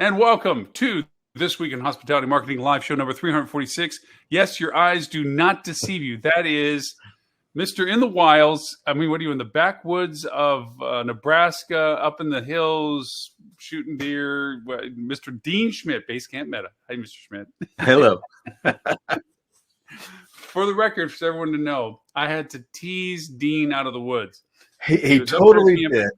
And welcome to This Week in Hospitality Marketing live show number 346. Yes, your eyes do not deceive you. That is Mr. In the Wilds. I mean, what are you, in the backwoods of Nebraska, up in the hills, shooting deer? Mr. Dean Schmit, Base Camp Meta. Hey, Mr. Schmit. Hello. For the record, for everyone to know, I had to tease Dean out of the woods. He totally did.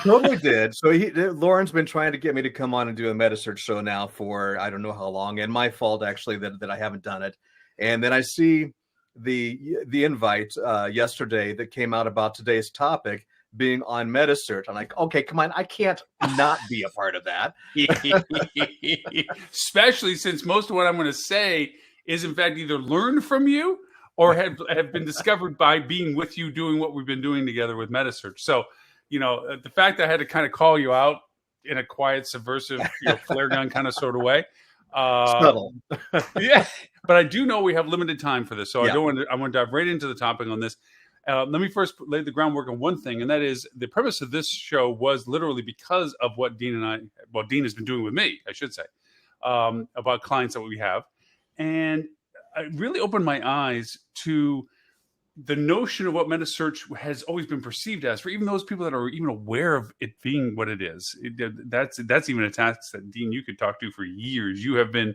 Totally did. So Loren's been trying to get me to come on and do a Metasearch show now for I don't know how long, and my fault actually that I haven't done it. And then I see the invite yesterday that came out about today's topic being on Metasearch. I'm like, okay, come on, I can't not be a part of that. Especially since most of what I'm going to say is in fact either learned from you or have been discovered by being with you doing what we've been doing together with Metasearch. So, you know, the fact that I had to kind of call you out in a quiet, subversive, flare gun kind of sort of way. Subtle. Yeah. But I do know we have limited time for this. So Yeah. I want to dive right into the topic on this. Let me first lay the groundwork on one thing, and that is the premise of this show was literally because of what Dean has been doing with me, I should say, about clients that we have. And it really opened my eyes to the notion of what Metasearch has always been perceived as, for even those people that are even aware of it being what it is. That's even a task that, Dean, you could talk to for years. You have been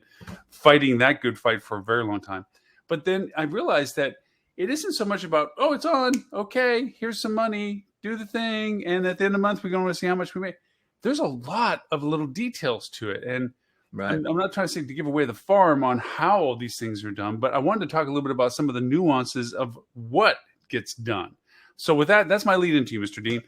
fighting that good fight for a very long time. But then I realized that it isn't so much about, oh, it's on, okay, here's some money, do the thing, and at the end of the month, we're going to see how much we make. There's a lot of little details to it. And Right. I'm not trying to say to give away the farm on how all these things are done, but I wanted to talk a little bit about some of the nuances of what gets done. So with that, that's my lead into you, Mr. Dean.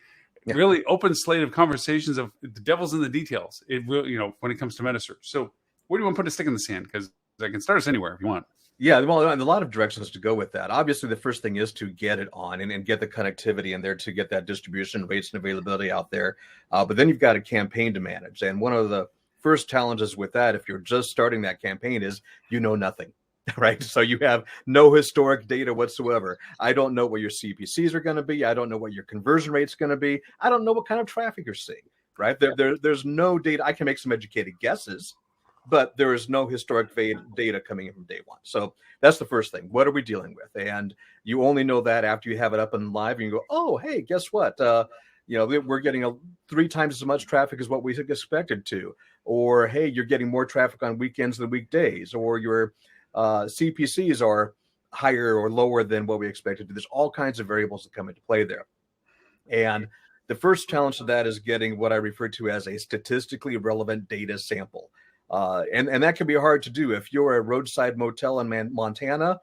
Yeah. Really open slate of conversations of the devil's in the details. It will, when it comes to Metasearch. So where do you want to put a stick in the sand? Because I can start us anywhere if you want. Yeah, well, and a lot of directions to go with that. Obviously, the first thing is to get it on and get the connectivity in there to get that distribution rates and availability out there. But then you've got a campaign to manage. And one of the first challenges with that, if you're just starting that campaign, is nothing, right? So you have no historic data whatsoever. I don't know what your CPCs are going to be. I don't know what your conversion rate's going to be. I don't know what kind of traffic you're seeing, right? There's no data. I can make some educated guesses, but there is no historic data coming in from day one. So that's the first thing. What are we dealing with? And you only know that after you have it up and live and you go, oh, hey, guess what? We're getting 3 times as much traffic as what we expected to. Or, hey, you're getting more traffic on weekends than weekdays. Or your CPCs are higher or lower than what we expected to. There's all kinds of variables that come into play there. And the first challenge to that is getting what I refer to as a statistically relevant data sample. And that can be hard to do. If you're a roadside motel in Montana,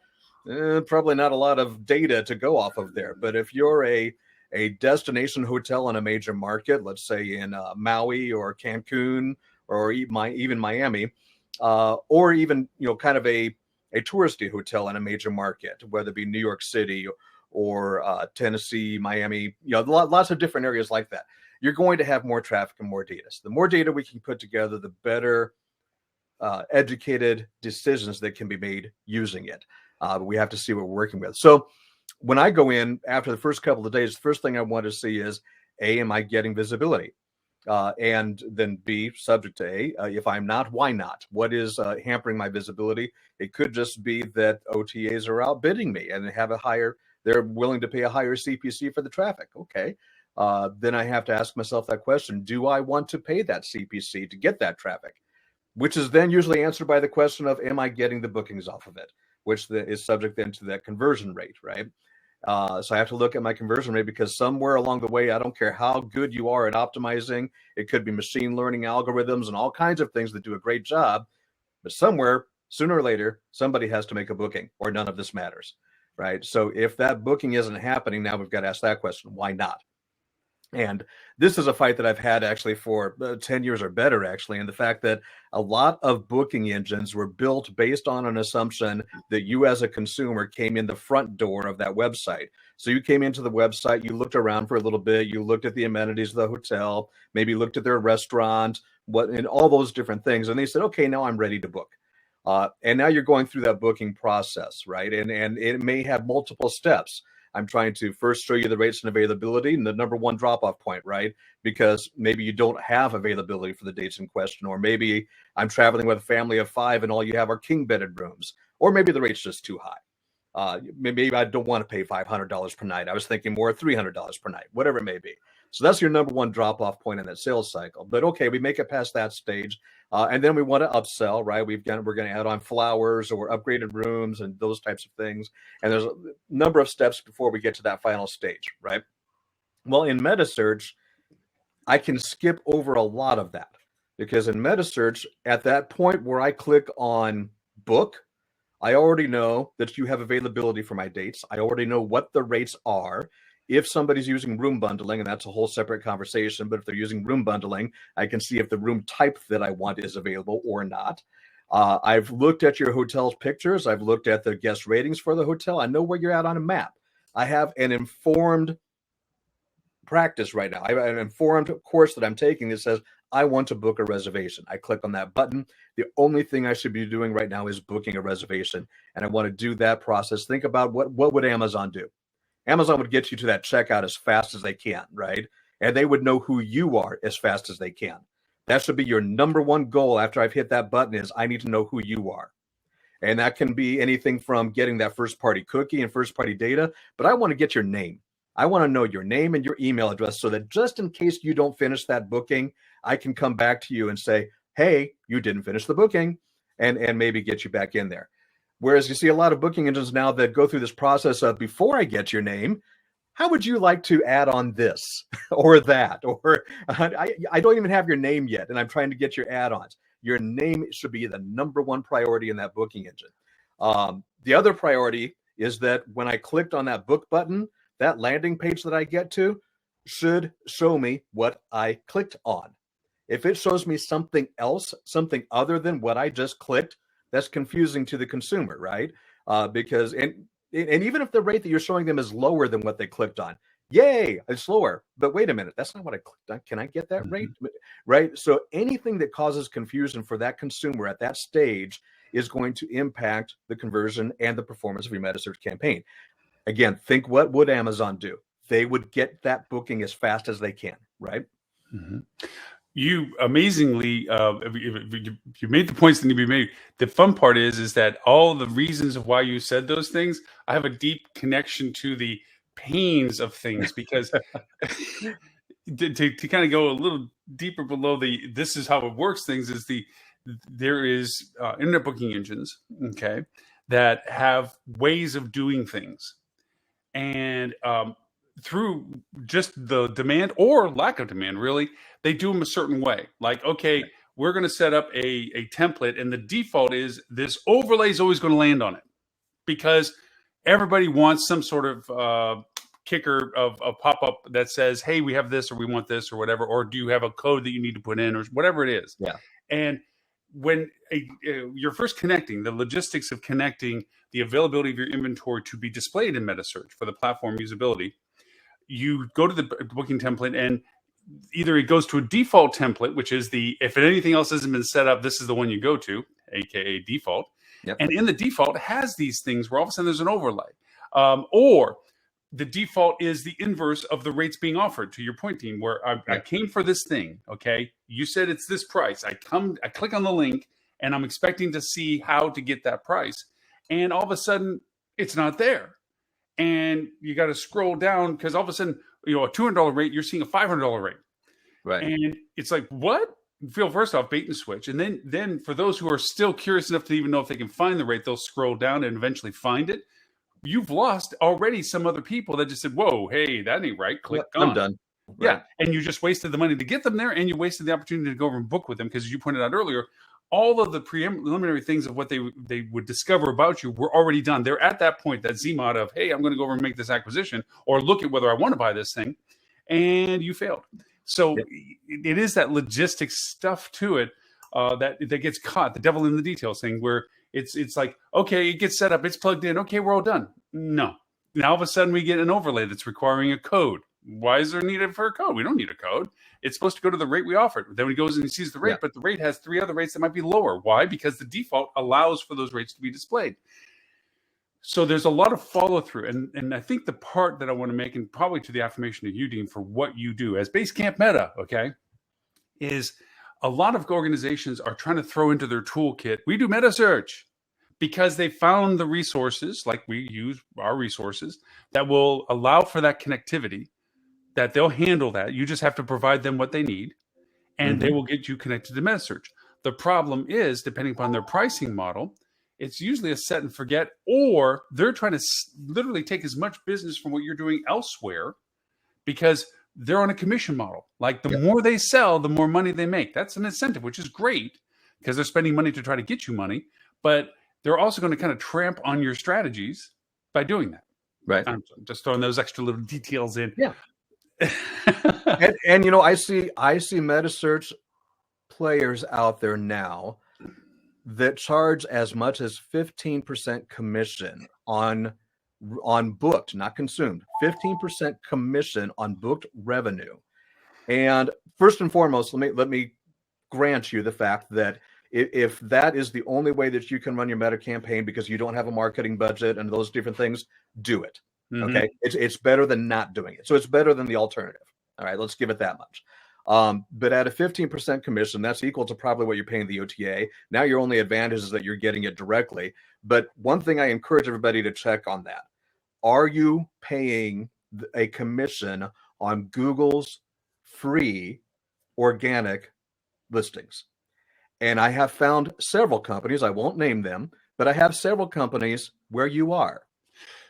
probably not a lot of data to go off of there. But if you're a destination hotel in a major market, let's say in Maui or Cancun or even Miami, or even kind of a touristy hotel in a major market, whether it be New York City or Tennessee, Miami, lots of different areas like that, you're going to have more traffic and more data. So the more data we can put together, the better educated decisions that can be made using it. But we have to see what we're working with. So when I go in after the first couple of days, the first thing I want to see is, A, am I getting visibility? And then B, subject to A, if I'm not, why not? What is hampering my visibility? It could just be that OTAs are outbidding me and they're willing to pay a higher CPC for the traffic. Okay. Then I have to ask myself that question. Do I want to pay that CPC to get that traffic? Which is then usually answered by the question of, am I getting the bookings off of it? Which is subject then to that conversion rate, right? So I have to look at my conversion rate, because somewhere along the way, I don't care how good you are at optimizing. It could be machine learning algorithms and all kinds of things that do a great job. But somewhere, sooner or later, somebody has to make a booking, or none of this matters, right? So if that booking isn't happening, now we've got to ask that question, why not? And this is a fight that I've had actually for 10 years or better, actually. And the fact that a lot of booking engines were built based on an assumption that you as a consumer came in the front door of that website. So you came into the website, you looked around for a little bit, you looked at the amenities of the hotel, maybe looked at their restaurant, and all those different things. And they said, okay, now I'm ready to book. And now you're going through that booking process, right? And it may have multiple steps. I'm trying to first show you the rates and availability and the number one drop-off point, right? Because maybe you don't have availability for the dates in question, or maybe I'm traveling with a family of 5 and all you have are king-bedded rooms, or maybe the rate's just too high. Maybe I don't want to pay $500 per night. I was thinking more $300 per night, whatever it may be. So that's your number one drop-off point in that sales cycle. But okay, we make it past that stage, and then we want to upsell, right? We're going to add on flowers or upgraded rooms and those types of things. And there's a number of steps before we get to that final stage, right? Well, in Metasearch, I can skip over a lot of that, because in Metasearch, at that point where I click on book, I already know that you have availability for my dates. I already know what the rates are. If somebody's using room bundling, and that's a whole separate conversation, but if they're using room bundling, I can see if the room type that I want is available or not. I've looked at your hotel's pictures. I've looked at the guest ratings for the hotel. I know where you're at on a map. I have an informed practice right now. I have an informed course that I'm taking that says, I want to book a reservation. I click on that button. The only thing I should be doing right now is booking a reservation. And I want to do that process. Think about what would Amazon do? Amazon would get you to that checkout as fast as they can, right? And they would know who you are as fast as they can. That should be your number one goal after I've hit that button, is I need to know who you are. And that can be anything from getting that first party cookie and first party data, but I want to get your name. I want to know your name and your email address so that just in case you don't finish that booking, I can come back to you and say, hey, you didn't finish the booking, and maybe get you back in there. Whereas you see a lot of booking engines now that go through this process of, before I get your name, how would you like to add on this or that? Or I don't even have your name yet, and I'm trying to get your add-ons. Your name should be the number one priority in that booking engine. The other priority is that when I clicked on that book button, that landing page that I get to should show me what I clicked on. If it shows me something else, something other than what I just clicked, that's confusing to the consumer, right? Because even if the rate that you're showing them is lower than what they clicked on, yay, it's lower. But wait a minute, that's not what I clicked on. Can I get that rate? Right? So anything that causes confusion for that consumer at that stage is going to impact the conversion and the performance of your Metasearch campaign. Again, think, what would Amazon do? They would get that booking as fast as they can, right? Mm-hmm. You amazingly, you made the points that need to be made. The fun part is that all the reasons of why you said those things, I have a deep connection to the pains of things, because to kind of go a little deeper below this is how it works things, is there is internet booking engines, okay, that have ways of doing things. And through just the demand or lack of demand, really, they do them a certain way. Like, okay, we're going to set up a template, and the default is this overlay is always going to land on it, because everybody wants some sort of kicker of a pop-up that says, hey, we have this, or we want this, or whatever, or do you have a code that you need to put in, or whatever it is. Yeah. And when you're first connecting, the logistics of connecting the availability of your inventory to be displayed in Metasearch for the platform usability, you go to the booking template, and either it goes to a default template, which is if anything else hasn't been set up, this is the one you go to, aka default. Yep. And in the default has these things where all of a sudden there's an overlay. Or the default is the inverse of the rates being offered, to your point, Dean, where I came for this thing. Okay. You said it's this price. I click on the link, and I'm expecting to see how to get that price. And all of a sudden it's not there. And you got to scroll down, because all of a sudden, a $200 rate, you're seeing a $500 rate. Right. And it's like, what? Feel first off, bait and switch. And then for those who are still curious enough to even know if they can find the rate, they'll scroll down and eventually find it. You've lost already some other people that just said, whoa, hey, that ain't right. Click on. I'm done. Right. Yeah. And you just wasted the money to get them there, and you wasted the opportunity to go over and book with them, because as you pointed out earlier, all of the preliminary things of what they would discover about you were already done. They're at that point, that ZMOD of, hey, I'm going to go over and make this acquisition, or look at whether I want to buy this thing, and you failed. So it is that logistics stuff to it that gets caught, the devil in the details thing, where it's like, okay, it gets set up, it's plugged in, okay, we're all done. No. Now all of a sudden we get an overlay that's requiring a code. Why is there needed for a code? We don't need a code. It's supposed to go to the rate we offered. Then he goes and he sees the rate, but the rate has 3 other rates that might be lower. Why? Because the default allows for those rates to be displayed. So there's a lot of follow through, and I think the part that I want to make, and probably to the affirmation of you, Dean, for what you do as Basecamp Meta, okay, is a lot of organizations are trying to throw into their toolkit, we do Metasearch, because they found the resources, like we use our resources, that will allow for that connectivity, that they'll handle that. You just have to provide them what they need, and they will get you connected to Metasearch. The problem is, depending upon their pricing model, it's usually a set and forget, or they're trying to literally take as much business from what you're doing elsewhere because they're on a commission model. Like the more they sell, the more money they make. That's an incentive, which is great because they're spending money to try to get you money, but they're also going to kind of tramp on your strategies by doing that. Right. I'm just throwing those extra little details in. Yeah. and I see Metasearch players out there now that charge as much as 15% commission on booked, not consumed, 15% commission on booked revenue. And first and foremost, let me grant you the fact that if that is the only way that you can run your meta campaign because you don't have a marketing budget and those different things, do it. Okay. It's better than not doing it. So it's better than the alternative. All right. Let's give it that much. But at a 15% commission, that's equal to probably what you're paying the OTA. Now your only advantage is that you're getting it directly. But one thing I encourage everybody to check on that. Are you paying a commission on Google's free organic listings? And I have found several companies, I won't name them, but I have several companies where you are.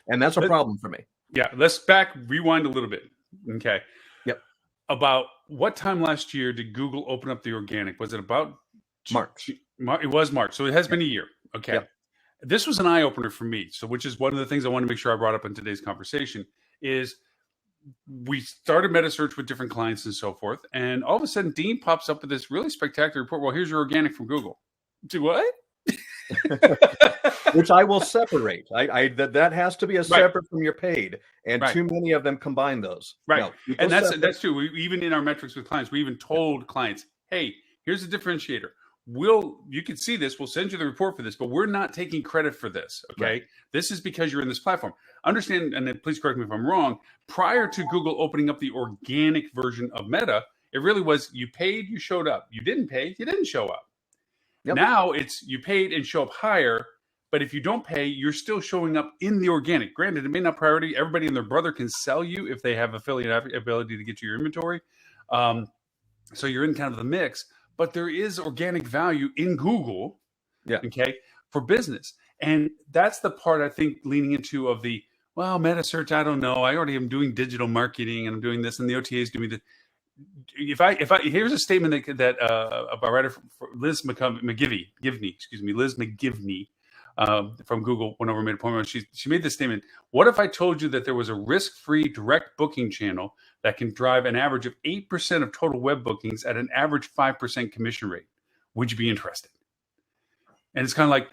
And that's a problem for me. Yeah, let's rewind a little bit. Okay. Yep. About what time last year did Google open up the organic? Was it about March? It was March. So it has been a year. Okay. Yep. This was an eye opener for me. So, which is one of the things I want to make sure I brought up in today's conversation is we started Metasearch with different clients and so forth. And all of a sudden, Dean pops up with this really spectacular report. Well, here's your organic from Google. Do what? Which I will separate. That has to be a separate from your paid, and too many of them combine those. Right, no, and that's true. We even in our metrics with clients, we even told clients, "Hey, here's the differentiator. You can see this. We'll send you the report for this, but we're not taking credit for this. Okay, right. This is because you're in this platform. Understand, and then please correct me if I'm wrong. Prior to Google opening up the organic version of Meta, it really was you paid, you showed up. You didn't pay, you didn't show up. Yep. Now it's you paid and show up higher, but if you don't pay, you're still showing up in the organic. Granted, it may not priority. Everybody and their brother can sell you if they have affiliate ability to get to your inventory. So you're in kind of the mix, but there is organic value in Google, okay, for business. And that's the part I think leaning into of the, well, Metasearch, I don't know. I already am doing digital marketing and I'm doing this and the OTA is doing this. If I here's a statement that a writer Liz McGivney from Google went over and made a point. She made this statement: what if I told you that there was a risk-free direct booking channel that can drive an average of 8% of total web bookings at an average 5% commission rate? Would you be interested? And it's kind of like,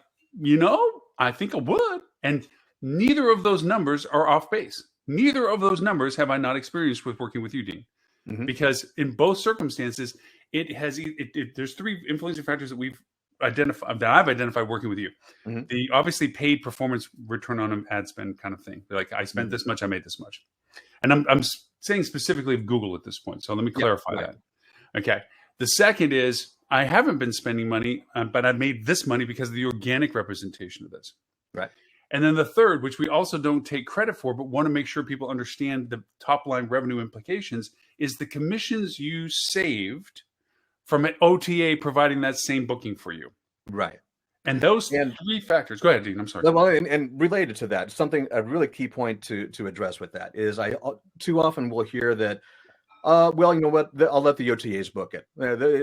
I think I would. And neither of those numbers are off base. Neither of those numbers have I not experienced with working with you, Dean. Mm-hmm. Because in both circumstances, there's three influencing factors that I've identified working with you. Mm-hmm. The obviously paid performance return on ad spend kind of thing. They're like, I spent this much, I made this much. And I'm saying specifically of Google at this point. So let me clarify that. Okay. The second is I haven't been spending money, but I've made this money because of the organic representation of this. Right. And then the third, which we also don't take credit for, but want to make sure people understand the top line revenue implications, is the commissions you saved from an OTA providing that same booking for you. Right. And those three factors. Go ahead, Dean. I'm sorry. Well, and related to that, a really key point to address with that is I too often will hear that, well, you know what, I'll let the OTAs book it.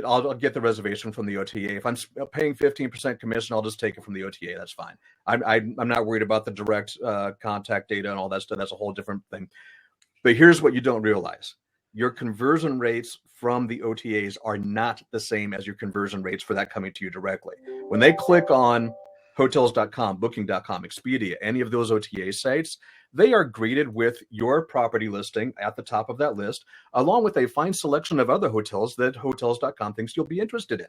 I'll get the reservation from the OTA. If I'm paying 15% commission, I'll just take it from the OTA. That's fine. I'm not worried about the direct contact data and all that stuff. That's a whole different thing. But here's what you don't realize. Your conversion rates from the OTAs are not the same as your conversion rates for that coming to you directly. When they click on hotels.com, booking.com, Expedia, any of those OTA sites, they are greeted with your property listing at the top of that list, along with a fine selection of other hotels that hotels.com thinks you'll be interested in.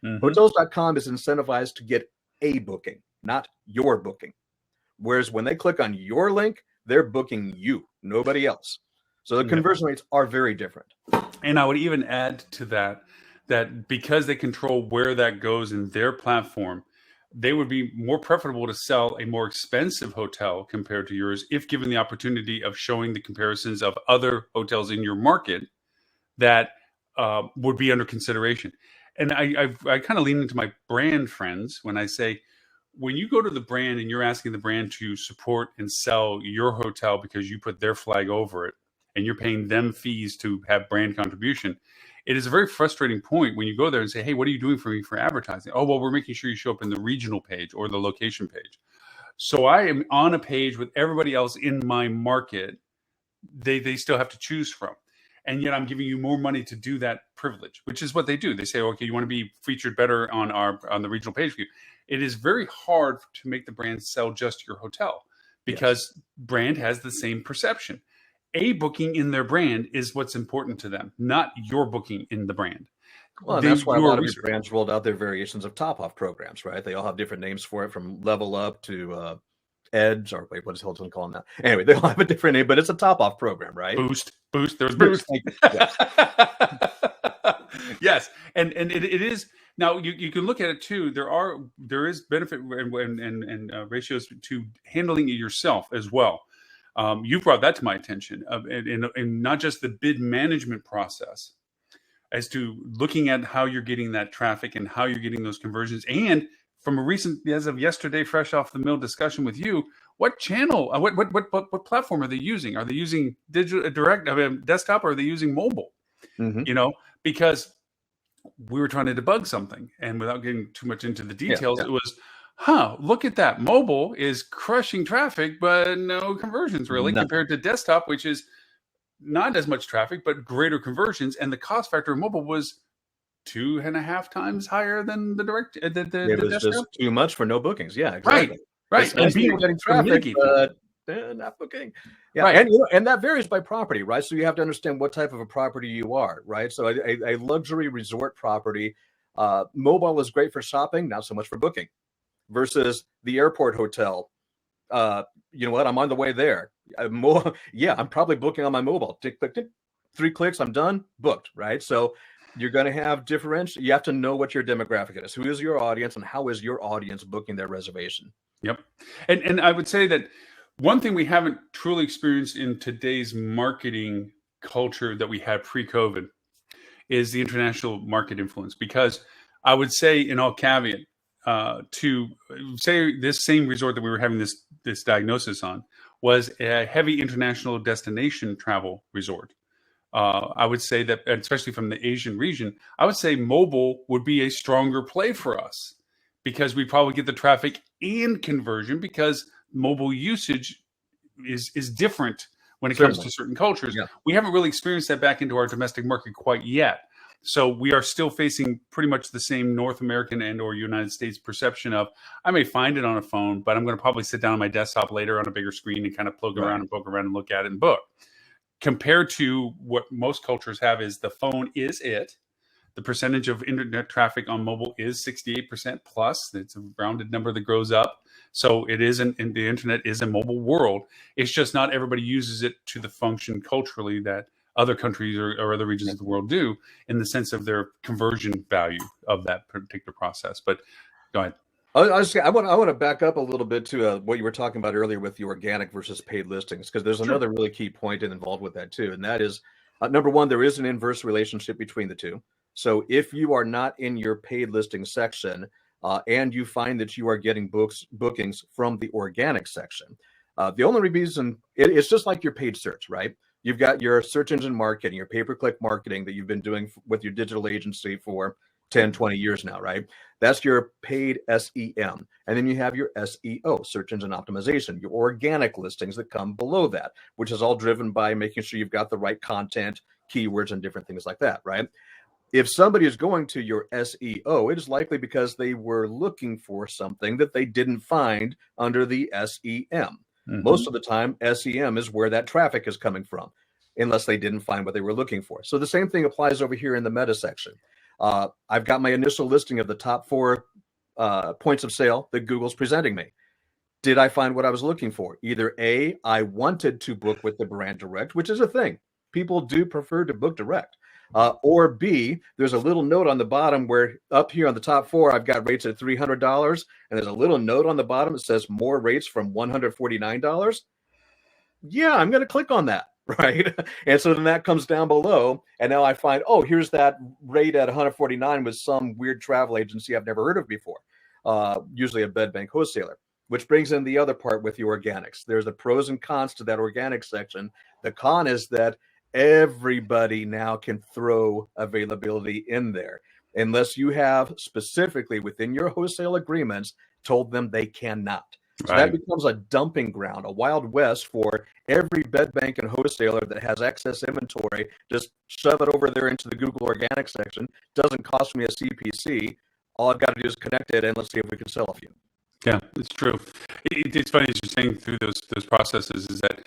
Mm-hmm. Hotels.com is incentivized to get a booking, not your booking. Whereas when they click on your link, they're booking you, nobody else. So the conversion rates are very different. And I would even add to that because they control where that goes in their platform, they would be more preferable to sell a more expensive hotel compared to yours if given the opportunity of showing the comparisons of other hotels in your market that would be under consideration. And I kind of lean into my brand friends when I say, when you go to the brand and you're asking the brand to support and sell your hotel because you put their flag over it and you're paying them fees to have brand contribution, it is a very frustrating point when you go there and say, hey, what are you doing for me for advertising? Oh, well, we're making sure you show up in the regional page or the location page. So I am on a page with everybody else in my market. They still have to choose from. And yet I'm giving you more money to do that privilege, which is what they do. They say, okay, you want to be featured better on the regional page view. It is very hard to make the brand sell just your hotel because brand has the same perception. A booking in their brand is what's important to them, not your booking in the brand. Well, and that's why a lot of these brands rolled out their variations of top-off programs, right? They all have different names for it, from Level Up to Edge, or wait, what is Hilton calling that? Anyway, they all have a different name, but it's a top-off program, right? Boost. There's Boost. Yes, and it is. Now you can look at it too. There is benefit and ratios to handling it yourself as well. You brought that to my attention, and not just the bid management process, as to looking at how you're getting that traffic and how you're getting those conversions. And from a recent, as of yesterday, fresh off the mill discussion with you, what channel, what platform are they using? Are they using digital direct, desktop, or are they using mobile? Mm-hmm. Because we were trying to debug something, and without getting too much into the details, it was, look at that. Mobile is crushing traffic, but no conversions really compared to desktop, which is not as much traffic, but greater conversions. And the cost factor of mobile was 2.5 times higher than the direct. It was desktop. Just too much for no bookings. Yeah, exactly. Right. And people getting traffic, but not booking. Yeah, right. And that varies by property, right? So you have to understand what type of a property you are, right? So a luxury resort property, mobile is great for shopping, not so much for booking. Versus the airport hotel, you know what? I'm on the way there. I'm probably booking on my mobile. Tick, click, tick, 3 clicks, I'm done, booked, right? So you're going to have differential. You have to know what your demographic is. Who is your audience, and how is your audience booking their reservation? Yep. And I would say that one thing we haven't truly experienced in today's marketing culture that we had pre-COVID is the international market influence. Because I would say, in all caveat, to say this same resort that we were having this diagnosis on was a heavy international destination travel resort. I would say that, especially from the Asian region, I would say mobile would be a stronger play for us because we probably get the traffic and conversion, because mobile usage is different when it comes to certain cultures. Yeah. We haven't really experienced that back into our domestic market quite yet. So we are still facing pretty much the same North American and or United States perception of, I may find it on a phone, but I'm going to probably sit down on my desktop later on a bigger screen and kind of poke around and look at it and book. Compared to what most cultures have is the phone is it. The percentage of internet traffic on mobile is 68% plus. It's a rounded number that grows up. So it is, the internet is a mobile world. It's just not everybody uses it to the function culturally that other countries or other regions of the world do, in the sense of their conversion value of that particular process. But go ahead. I want to back up a little bit to what you were talking about earlier with the organic versus paid listings, because there's another really key point involved with that too. And that is, number one, there is an inverse relationship between the two. So if you are not in your paid listing section and you find that you are getting bookings from the organic section, the only reason, it's just like your paid search, right? You've got your search engine marketing, your pay-per-click marketing that you've been doing with your digital agency for 10, 20 years now, right? That's your paid SEM. And then you have your SEO, search engine optimization, your organic listings that come below that, which is all driven by making sure you've got the right content, keywords, and different things like that, right? If somebody is going to your SEO, it is likely because they were looking for something that they didn't find under the SEM. Mm-hmm. Most of the time, SEM is where that traffic is coming from, unless they didn't find what they were looking for. So the same thing applies over here in the meta section. I've got my initial listing of the top 4 points of sale that Google's presenting me. Did I find what I was looking for? Either A, I wanted to book with the brand direct, which is a thing. People do prefer to book direct. Or B, there's a little note on the bottom where up here on the top four, I've got rates at $300. And there's a little note on the bottom that says more rates from $149. Yeah, I'm going to click on that. Right. And so then that comes down below. And now I find, oh, here's that rate at 149 with some weird travel agency I've never heard of before, usually a bed bank wholesaler, which brings in the other part with the organics. There's the pros and cons to that organic section. The con is that everybody now can throw availability in there unless you have specifically within your wholesale agreements told them they cannot. So that becomes a dumping ground, a wild west for every bed bank and wholesaler that has excess inventory. Just shove it over there into the Google organic section. Doesn't cost me a CPC. All I've got to do is connect it, and let's see if we can sell a few. Yeah, it's true. It's funny as you're saying through those processes is that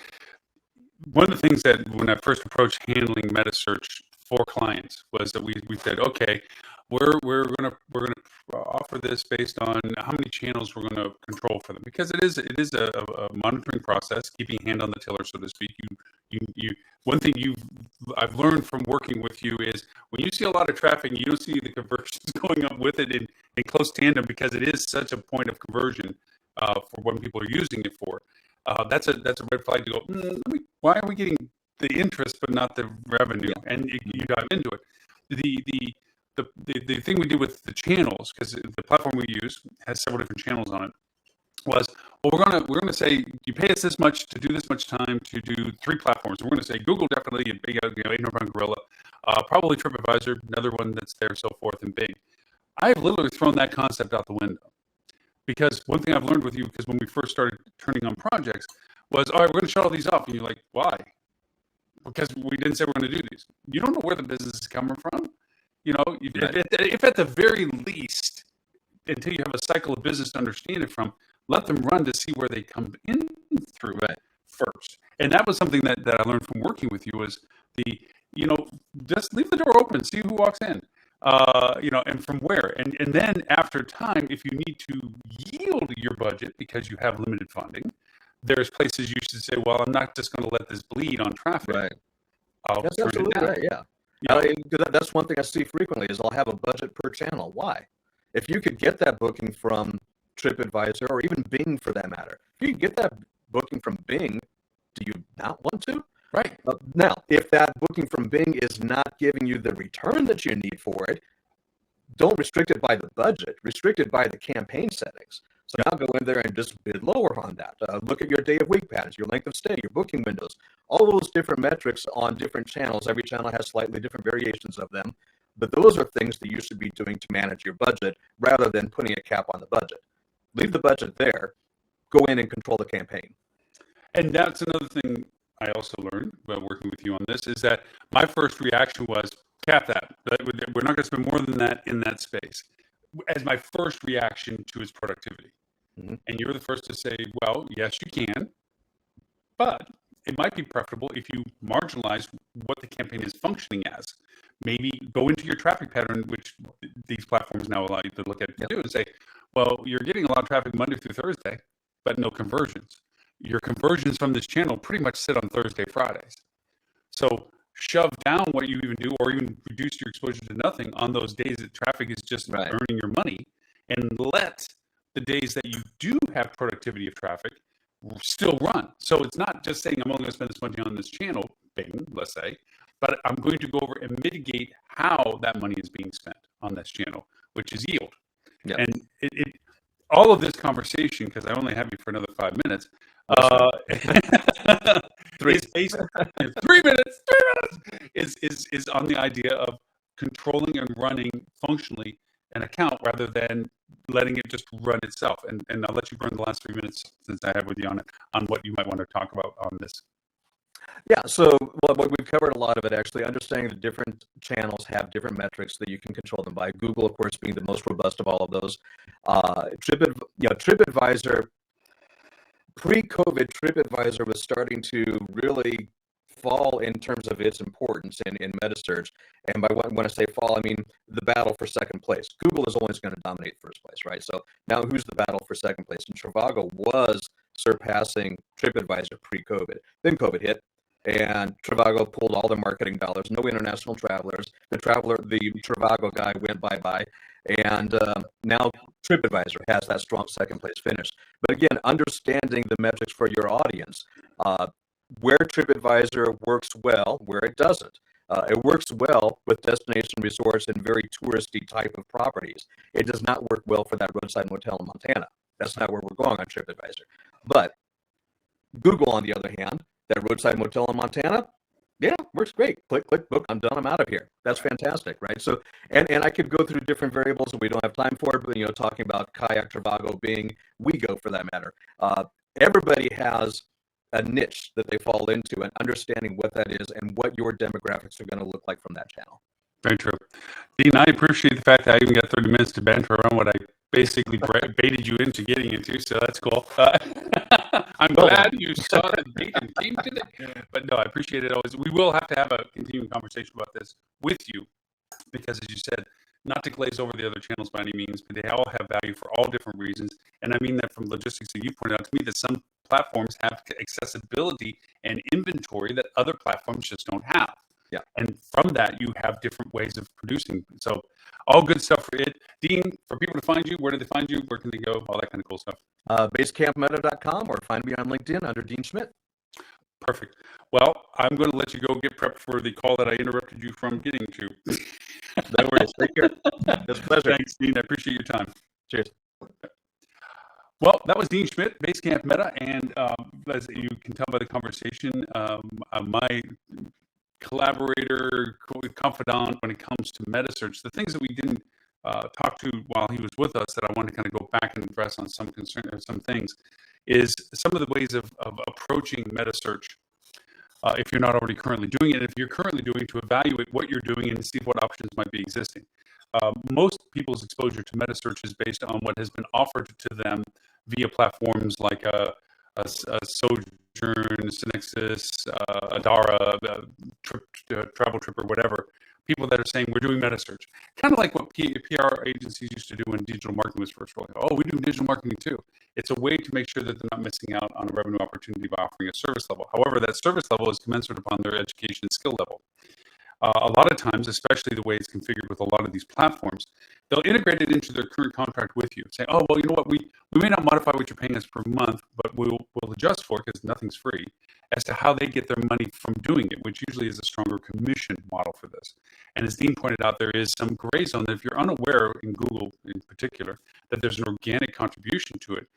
one of the things that when I first approached handling Metasearch for clients was that we said, okay, we're gonna offer this based on how many channels we're going to control for them, because it is a monitoring process, keeping a hand on the tiller, so to speak. You one thing I've learned from working with you is when you see a lot of traffic and you don't see the conversions going up with it in close tandem, because it is such a point of conversion for what people are using it for. That's a red flag to go, why are we getting the interest but not the revenue? Yeah. And you dive into it. The thing we did with the channels, because the platform we use has several different channels on it, was, well, we're gonna say you pay us this much to do this much time to do 3 platforms. We're gonna say Google, definitely a big 800-pound gorilla, probably TripAdvisor, another one that's there, so forth, and Bing. I've literally thrown that concept out the window, because one thing I've learned with you, because when we first started turning on projects, was, all right, we're gonna shut all these off, and you're like, why? Because we didn't say we're gonna do these. You don't know where the business is coming from. If at the very least, until you have a cycle of business to understand it from, let them run to see where they come in through first. And that was something that I learned from working with you, was just leave the door open, see who walks in, and from where. And then after time, if you need to yield your budget because you have limited funding, there's places you should say, well, I'm not just going to let this bleed on traffic. Right. That's absolutely right, yeah. That's one thing I see frequently is I'll have a budget per channel. Why? If you could get that booking from TripAdvisor or even Bing for that matter, if you could get that booking from Bing, do you not want to? Right. Now, if that booking from Bing is not giving you the return that you need for it, don't restrict it by the budget, restrict it by the campaign settings. So now go in there and just bid lower on that. Look at your day of week patterns, your length of stay, your booking windows, all those different metrics on different channels. Every channel has slightly different variations of them. But those are things that you should be doing to manage your budget rather than putting a cap on the budget. Leave the budget there. Go in and control the campaign. And that's another thing I also learned by working with you on this, is that my first reaction was, cap that. We're not going to spend more than that in that space, as my first reaction to its productivity. Mm-hmm. And you're the first to say, well, yes, you can, but it might be preferable if you marginalize what the campaign is functioning as. Maybe go into your traffic pattern, which these platforms now allow you to look at it to do, and say, well, you're getting a lot of traffic Monday through Thursday, but no conversions. Your conversions from this channel pretty much sit on Thursday, Fridays. So shove down what you even do, or even reduce your exposure to nothing on those days that traffic is just earning your money, and let the days that you do have productivity of traffic still run. So it's not just saying I'm only going to spend this money on this channel, Bing, let's say, but I'm going to go over and mitigate how that money is being spent on this channel, which is yield. Yep. And all of this conversation, because I only have you for another 5 minutes, 3 minutes is on the idea of controlling and running functionally an account rather than letting it just run itself. And I'll let you burn the last 3 minutes since I have with you on what you might want to talk about on this. Yeah, so we've covered a lot of it, actually. Understanding the different channels have different metrics that you can control them by. Google, of course, being the most robust of all of those. TripAdvisor, pre-COVID, TripAdvisor was starting to really fall in terms of its importance in Metasearch. And when I say fall, I mean the battle for second place. Google is always going to dominate first place, right? So now who's the battle for second place? And Trivago was surpassing TripAdvisor pre-COVID. Then COVID hit, and Trivago pulled all the marketing dollars. No international travelers. The Trivago guy went bye-bye. And now TripAdvisor has that strong second place finish. But again, understanding the metrics for your audience, where TripAdvisor works well, where it doesn't. It works well with destination resorts and very touristy type of properties. It does not work well for that roadside motel in Montana. That's not where we're going on TripAdvisor. But Google, on the other hand, that roadside motel in Montana, yeah, works great. Click, click, book. I'm done. I'm out of here. That's fantastic, right? So, and I could go through different variables that we don't have time for, but talking about Kayak, Trivago, Bing, WeGo for that matter. Everybody has a niche that they fall into, and understanding what that is and what your demographics are going to look like from that channel. Very true. Dean, I appreciate the fact that I even got 30 minutes to banter around what I basically baited you into getting into, so that's cool. I'm glad you saw the bait and came to it. But no, I appreciate it always. We will have to have a continuing conversation about this with you, because as you said, not to glaze over the other channels by any means, but they all have value for all different reasons. And I mean that from logistics that you pointed out to me, that some platforms have accessibility and inventory that other platforms just don't have. Yeah. And from that, you have different ways of producing. So all good stuff for it. Dean, for people to find you, where do they find you? Where can they go? All that kind of cool stuff. Basecampmeta.com, or find me on LinkedIn under Dean Schmit. Perfect. Well, I'm going to let you go get prepped for the call that I interrupted you from getting to. No worries. Take care. It's a pleasure. Thanks, Dean. I appreciate your time. Cheers. Well, that was Dean Schmit, Basecamp Meta, and as you can tell by the conversation, my collaborator, confidant when it comes to Metasearch, the things that we didn't talk to while he was with us that I want to kind of go back and address on some things is some of the ways of approaching Metasearch if you're not already currently doing it, if you're currently doing, to evaluate what you're doing and see what options might be existing. Most people's exposure to Metasearch is based on what has been offered to them via platforms like a Sojourn, Synexis, Adara, Travel Trip, or whatever. People that are saying we're doing Metasearch, kind of like what PR agencies used to do when digital marketing was first rolling. Oh, we do digital marketing too. It's a way to make sure that they're not missing out on a revenue opportunity by offering a service level. However, that service level is commensurate upon their education and skill level. A lot of times, especially the way it's configured with a lot of these platforms, they'll integrate it into their current contract with you. Say, oh, well, you know what, we may not modify what you're paying us per month, but we'll adjust for it because nothing's free, as to how they get their money from doing it, which usually is a stronger commission model for this. And as Dean pointed out, there is some gray zone that if you're unaware, in Google in particular, that there's an organic contribution to it,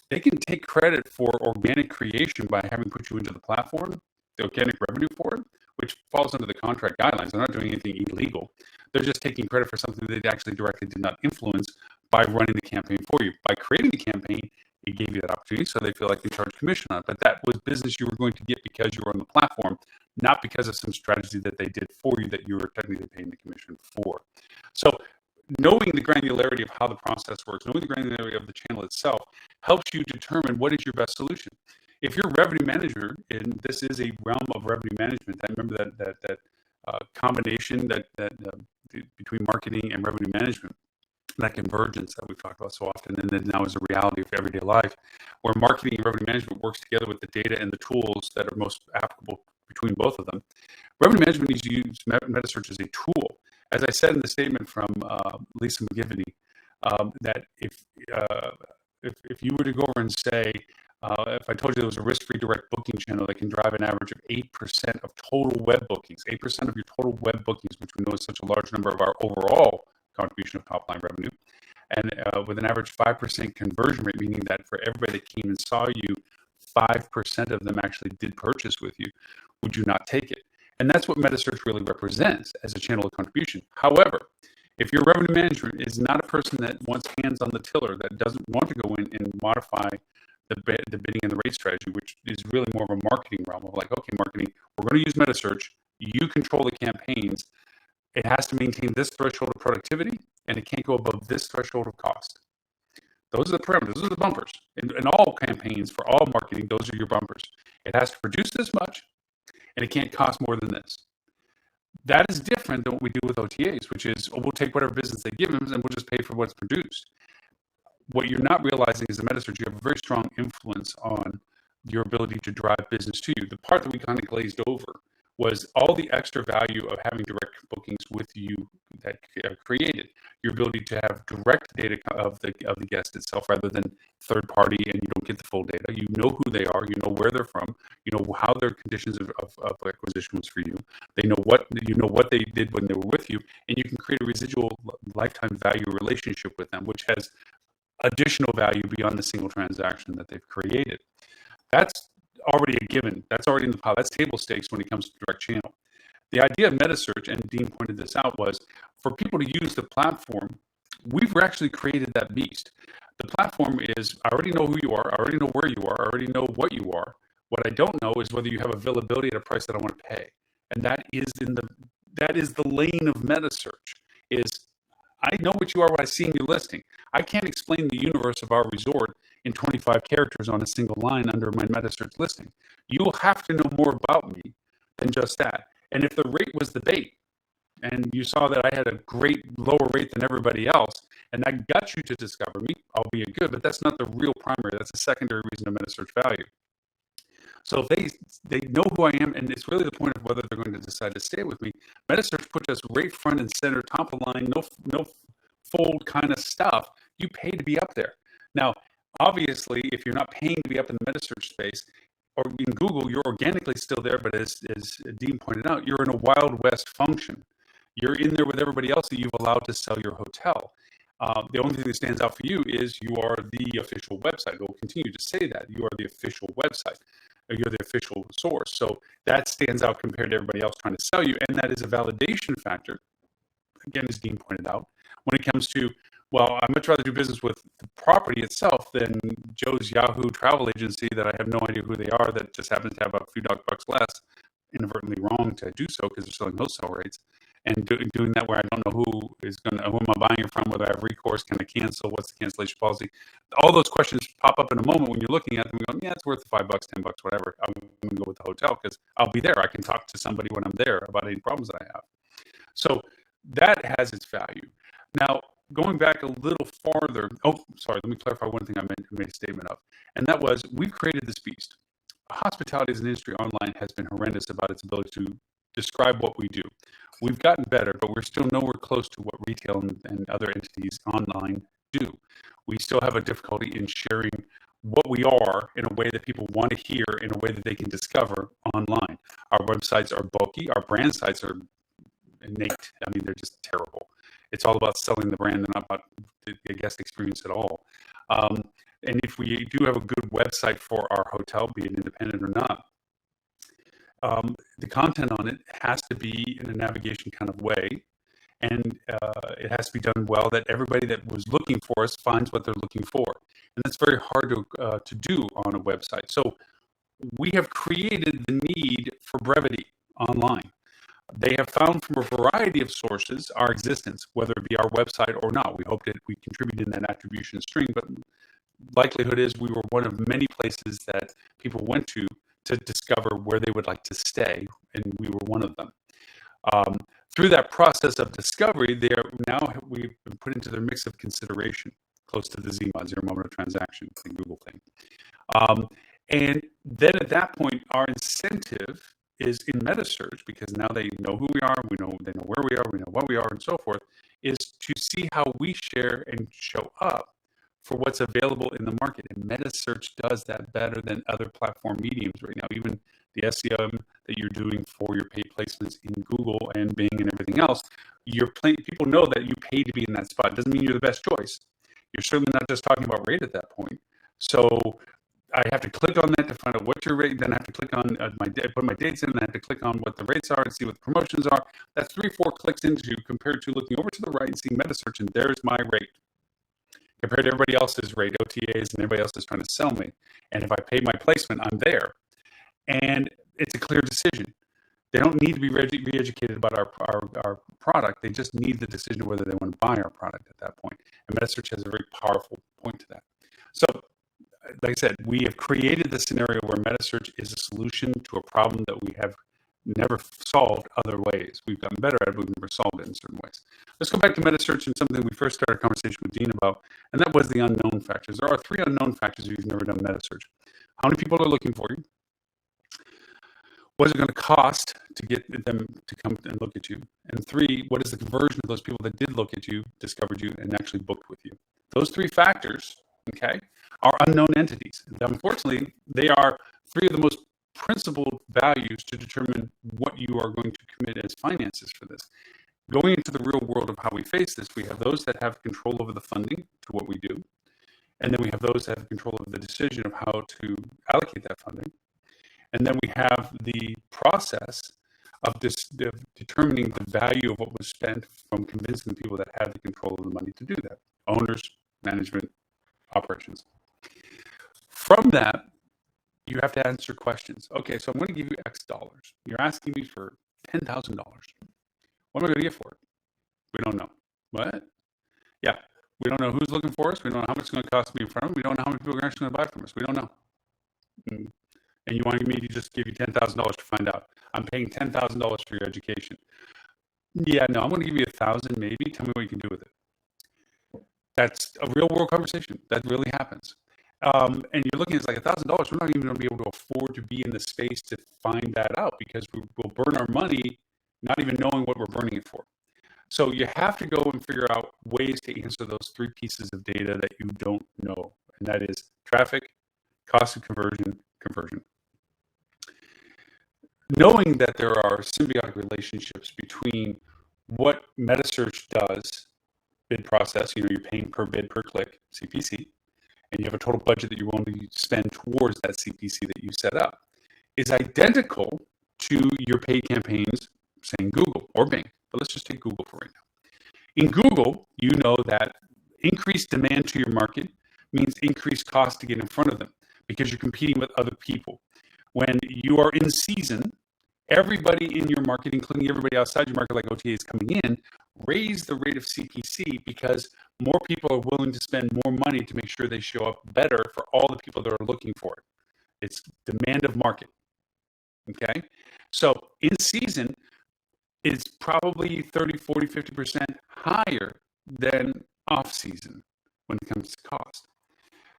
they can take credit for organic creation by having put you into the platform, the organic revenue for it, which falls under the contract guidelines. They're not doing anything illegal. They're just taking credit for something they actually directly did not influence by running the campaign for you. By creating the campaign, it gave you that opportunity, so they feel like they charge commission on it. But that was business you were going to get because you were on the platform, not because of some strategy that they did for you that you were technically paying the commission for. So knowing the granularity of how the process works, knowing the granularity of the channel itself, helps you determine what is your best solution. If you're a revenue manager, and this is a realm of revenue management, I remember that combination that between marketing and revenue management, that convergence that we've talked about so often, and then now is a reality of everyday life, where marketing and revenue management works together with the data and the tools that are most applicable between both of them. Revenue management needs to use Metasearch as a tool. As I said in the statement from Lisa McGivney, that if you were to go over and say, if I told you there was a risk-free direct booking channel that can drive an average of 8% of total web bookings, 8% of your total web bookings, which we know is such a large number of our overall contribution of top-line revenue, and with an average 5% conversion rate, meaning that for everybody that came and saw you, 5% of them actually did purchase with you, would you not take it? And that's what Metasearch really represents as a channel of contribution. However, if your revenue management is not a person that wants hands on the tiller, that doesn't want to go in and modify the bidding and the rate strategy, which is really more of a marketing realm of like, okay, marketing, we're going to use Metasearch. You control the campaigns. It has to maintain this threshold of productivity, and it can't go above this threshold of cost. Those are the parameters. Those are the bumpers. In all campaigns, for all marketing, those are your bumpers. It has to produce this much, and it can't cost more than this. That is different than what we do with OTAs, which is we'll take whatever business they give us and we'll just pay for what's produced. What you're not realizing is the Metasearch, you have a very strong influence on your ability to drive business to you. The part that we kind of glazed over was all the extra value of having direct bookings with you that created your ability to have direct data of the guest itself rather than third party, and you don't get the full data. You know who they are, you know where they're from, you know how their conditions of acquisition was for you. They know what they did when they were with you, and you can create a residual lifetime value relationship with them, which has additional value beyond the single transaction that they've created. That's already a given. That's already in the pile. That's table stakes when it comes to direct channel. The idea of Metasearch, and Dean pointed this out, was for people to use the platform. We've actually created that beast. The platform is, I already know who you are. I already know where you are. I already know what you are. What I don't know is whether you have availability at a price that I want to pay. And that is the lane of Metasearch. Is I know what you are when I see in your listing. I can't explain the universe of our resort in 25 characters on a single line under my Metasearch listing. You'll have to know more about me than just that. And if the rate was the bait, and you saw that I had a great lower rate than everybody else, and that got you to discover me, albeit good, but that's not the real primary. That's a secondary reason to Metasearch value. So if they know who I am, and it's really the point of whether they're going to decide to stay with me. Metasearch puts us right front and center, top of line, no fold kind of stuff. You pay to be up there. Now, obviously, if you're not paying to be up in the Metasearch space, or in Google, you're organically still there, but as Dean pointed out, you're in a Wild West function. You're in there with everybody else that you've allowed to sell your hotel. The only thing that stands out for you is you are the official website. We'll continue to say that. You are the official website. You're the official source. So that stands out compared to everybody else trying to sell you. And that is a validation factor, again, as Dean pointed out, when it comes to, well, I'd much rather do business with the property itself than Joe's Yahoo travel agency that I have no idea who they are, that just happens to have a few bucks less, inadvertently wrong to do so because they're selling wholesale rates. And doing that where I don't know who am I buying it from, whether I have recourse, can I cancel, what's the cancellation policy? All those questions pop up in a moment when you're looking at them and going, yeah, it's worth the $5, $10, whatever. I'm going to go with the hotel because I'll be there. I can talk to somebody when I'm there about any problems that I have. So that has its value. Now, going back a little farther, let me clarify one thing I made a statement of, and that was we've created this beast. Hospitality as an industry online has been horrendous about its ability to describe what we do. We've gotten better, but we're still nowhere close to what retail and other entities online do. We still have a difficulty in sharing what we are in a way that people want to hear, in a way that they can discover online. Our websites are bulky. Our brand sites are innate. I mean, they're just terrible. It's all about selling the brand and not about the guest experience at all. And if we do have a good website for our hotel, be it independent or not, the content on it has to be in a navigation kind of way, and it has to be done well that everybody that was looking for us finds what they're looking for. And that's very hard to do on a website. So we have created the need for brevity online. They have found from a variety of sources our existence, whether it be our website or not. We hope that we contributed in that attribution string, but likelihood is we were one of many places that people went to discover where they would like to stay, and we were one of them. Through that process of discovery, we've been put into their mix of consideration, close to the ZMOD, zero moment of transaction, the Google thing. And then at that point, our incentive is in Metasearch, because now they know who we are, they know where we are, we know what we are, and so forth, is to see how we share and show up for what's available in the market. And Metasearch does that better than other platform mediums right now. Even the SEM that you're doing for your paid placements in Google and Bing and everything else, people know that you pay to be in that spot. It doesn't mean you're the best choice. You're certainly not just talking about rate at that point. So I have to click on that to find out what your rate, then I have to click on put my dates in, and I have to click on what the rates are and see what the promotions are. That's 3-4 clicks into, compared to looking over to the right and seeing Metasearch, and there's my rate, compared to everybody else's rate, OTAs, and everybody else is trying to sell me. And if I pay my placement, I'm there. And it's a clear decision. They don't need to be re-educated about our product. They just need the decision whether they want to buy our product at that point. And Metasearch has a very powerful point to that. So, like I said, we have created the scenario where Metasearch is a solution to a problem that we have never solved other ways. We've gotten better at it, but we've never solved it in certain ways. Let's go back to Metasearch and something we first started a conversation with Dean about, and that was the unknown factors. There are 3 unknown factors if you've never done Metasearch. How many people are looking for you? What is it going to cost to get them to come and look at you? And 3, what is the conversion of those people that did look at you, discovered you, and actually booked with you? Those 3 factors, okay, are unknown entities. Unfortunately, they are 3 of the most principled values to determine what you are going to commit as finances for this. Going into the real world of how we face this, we have those that have control over the funding to what we do. And then we have those that have control over the decision of how to allocate that funding. And then we have the process of determining the value of what was spent from convincing the people that have the control of the money to do that. Owners, management, operations. From that, you have to answer questions. Okay, so I'm going to give you X dollars. You're asking me for $10,000. What am I going to get for it? We don't know. What? Yeah, we don't know who's looking for us. We don't know how much it's going to cost to be in front of them. We don't know how many people are actually going to buy from us. We don't know. And you want me to just give you $10,000 to find out. I'm paying $10,000 for your education. Yeah, no, I'm going to give you $1,000 maybe. Tell me what you can do with it. That's a real world conversation. That really happens. And you're looking at it's like $1,000. We're not even going to be able to afford to be in the space to find that out because we'll burn our money not even knowing what we're burning it for. So you have to go and figure out ways to answer those 3 pieces of data that you don't know. And that is traffic, cost of conversion. Knowing that there are symbiotic relationships between what Metasearch does, bid process, you're paying per bid, per click, CPC, and you have a total budget that you're willing to spend towards that CPC that you set up, is identical to your paid campaigns, saying Google or Bing. But let's just take Google for right now. In Google, you know that increased demand to your market means increased cost to get in front of them because you're competing with other people. When you are in season, everybody in your market, including everybody outside your market like OTA is coming in, raise the rate of CPC because more people are willing to spend more money to make sure they show up better for all the people that are looking for it. It's demand of market. Okay? So in season, it's probably 30, 40, 50% higher than off season when it comes to cost.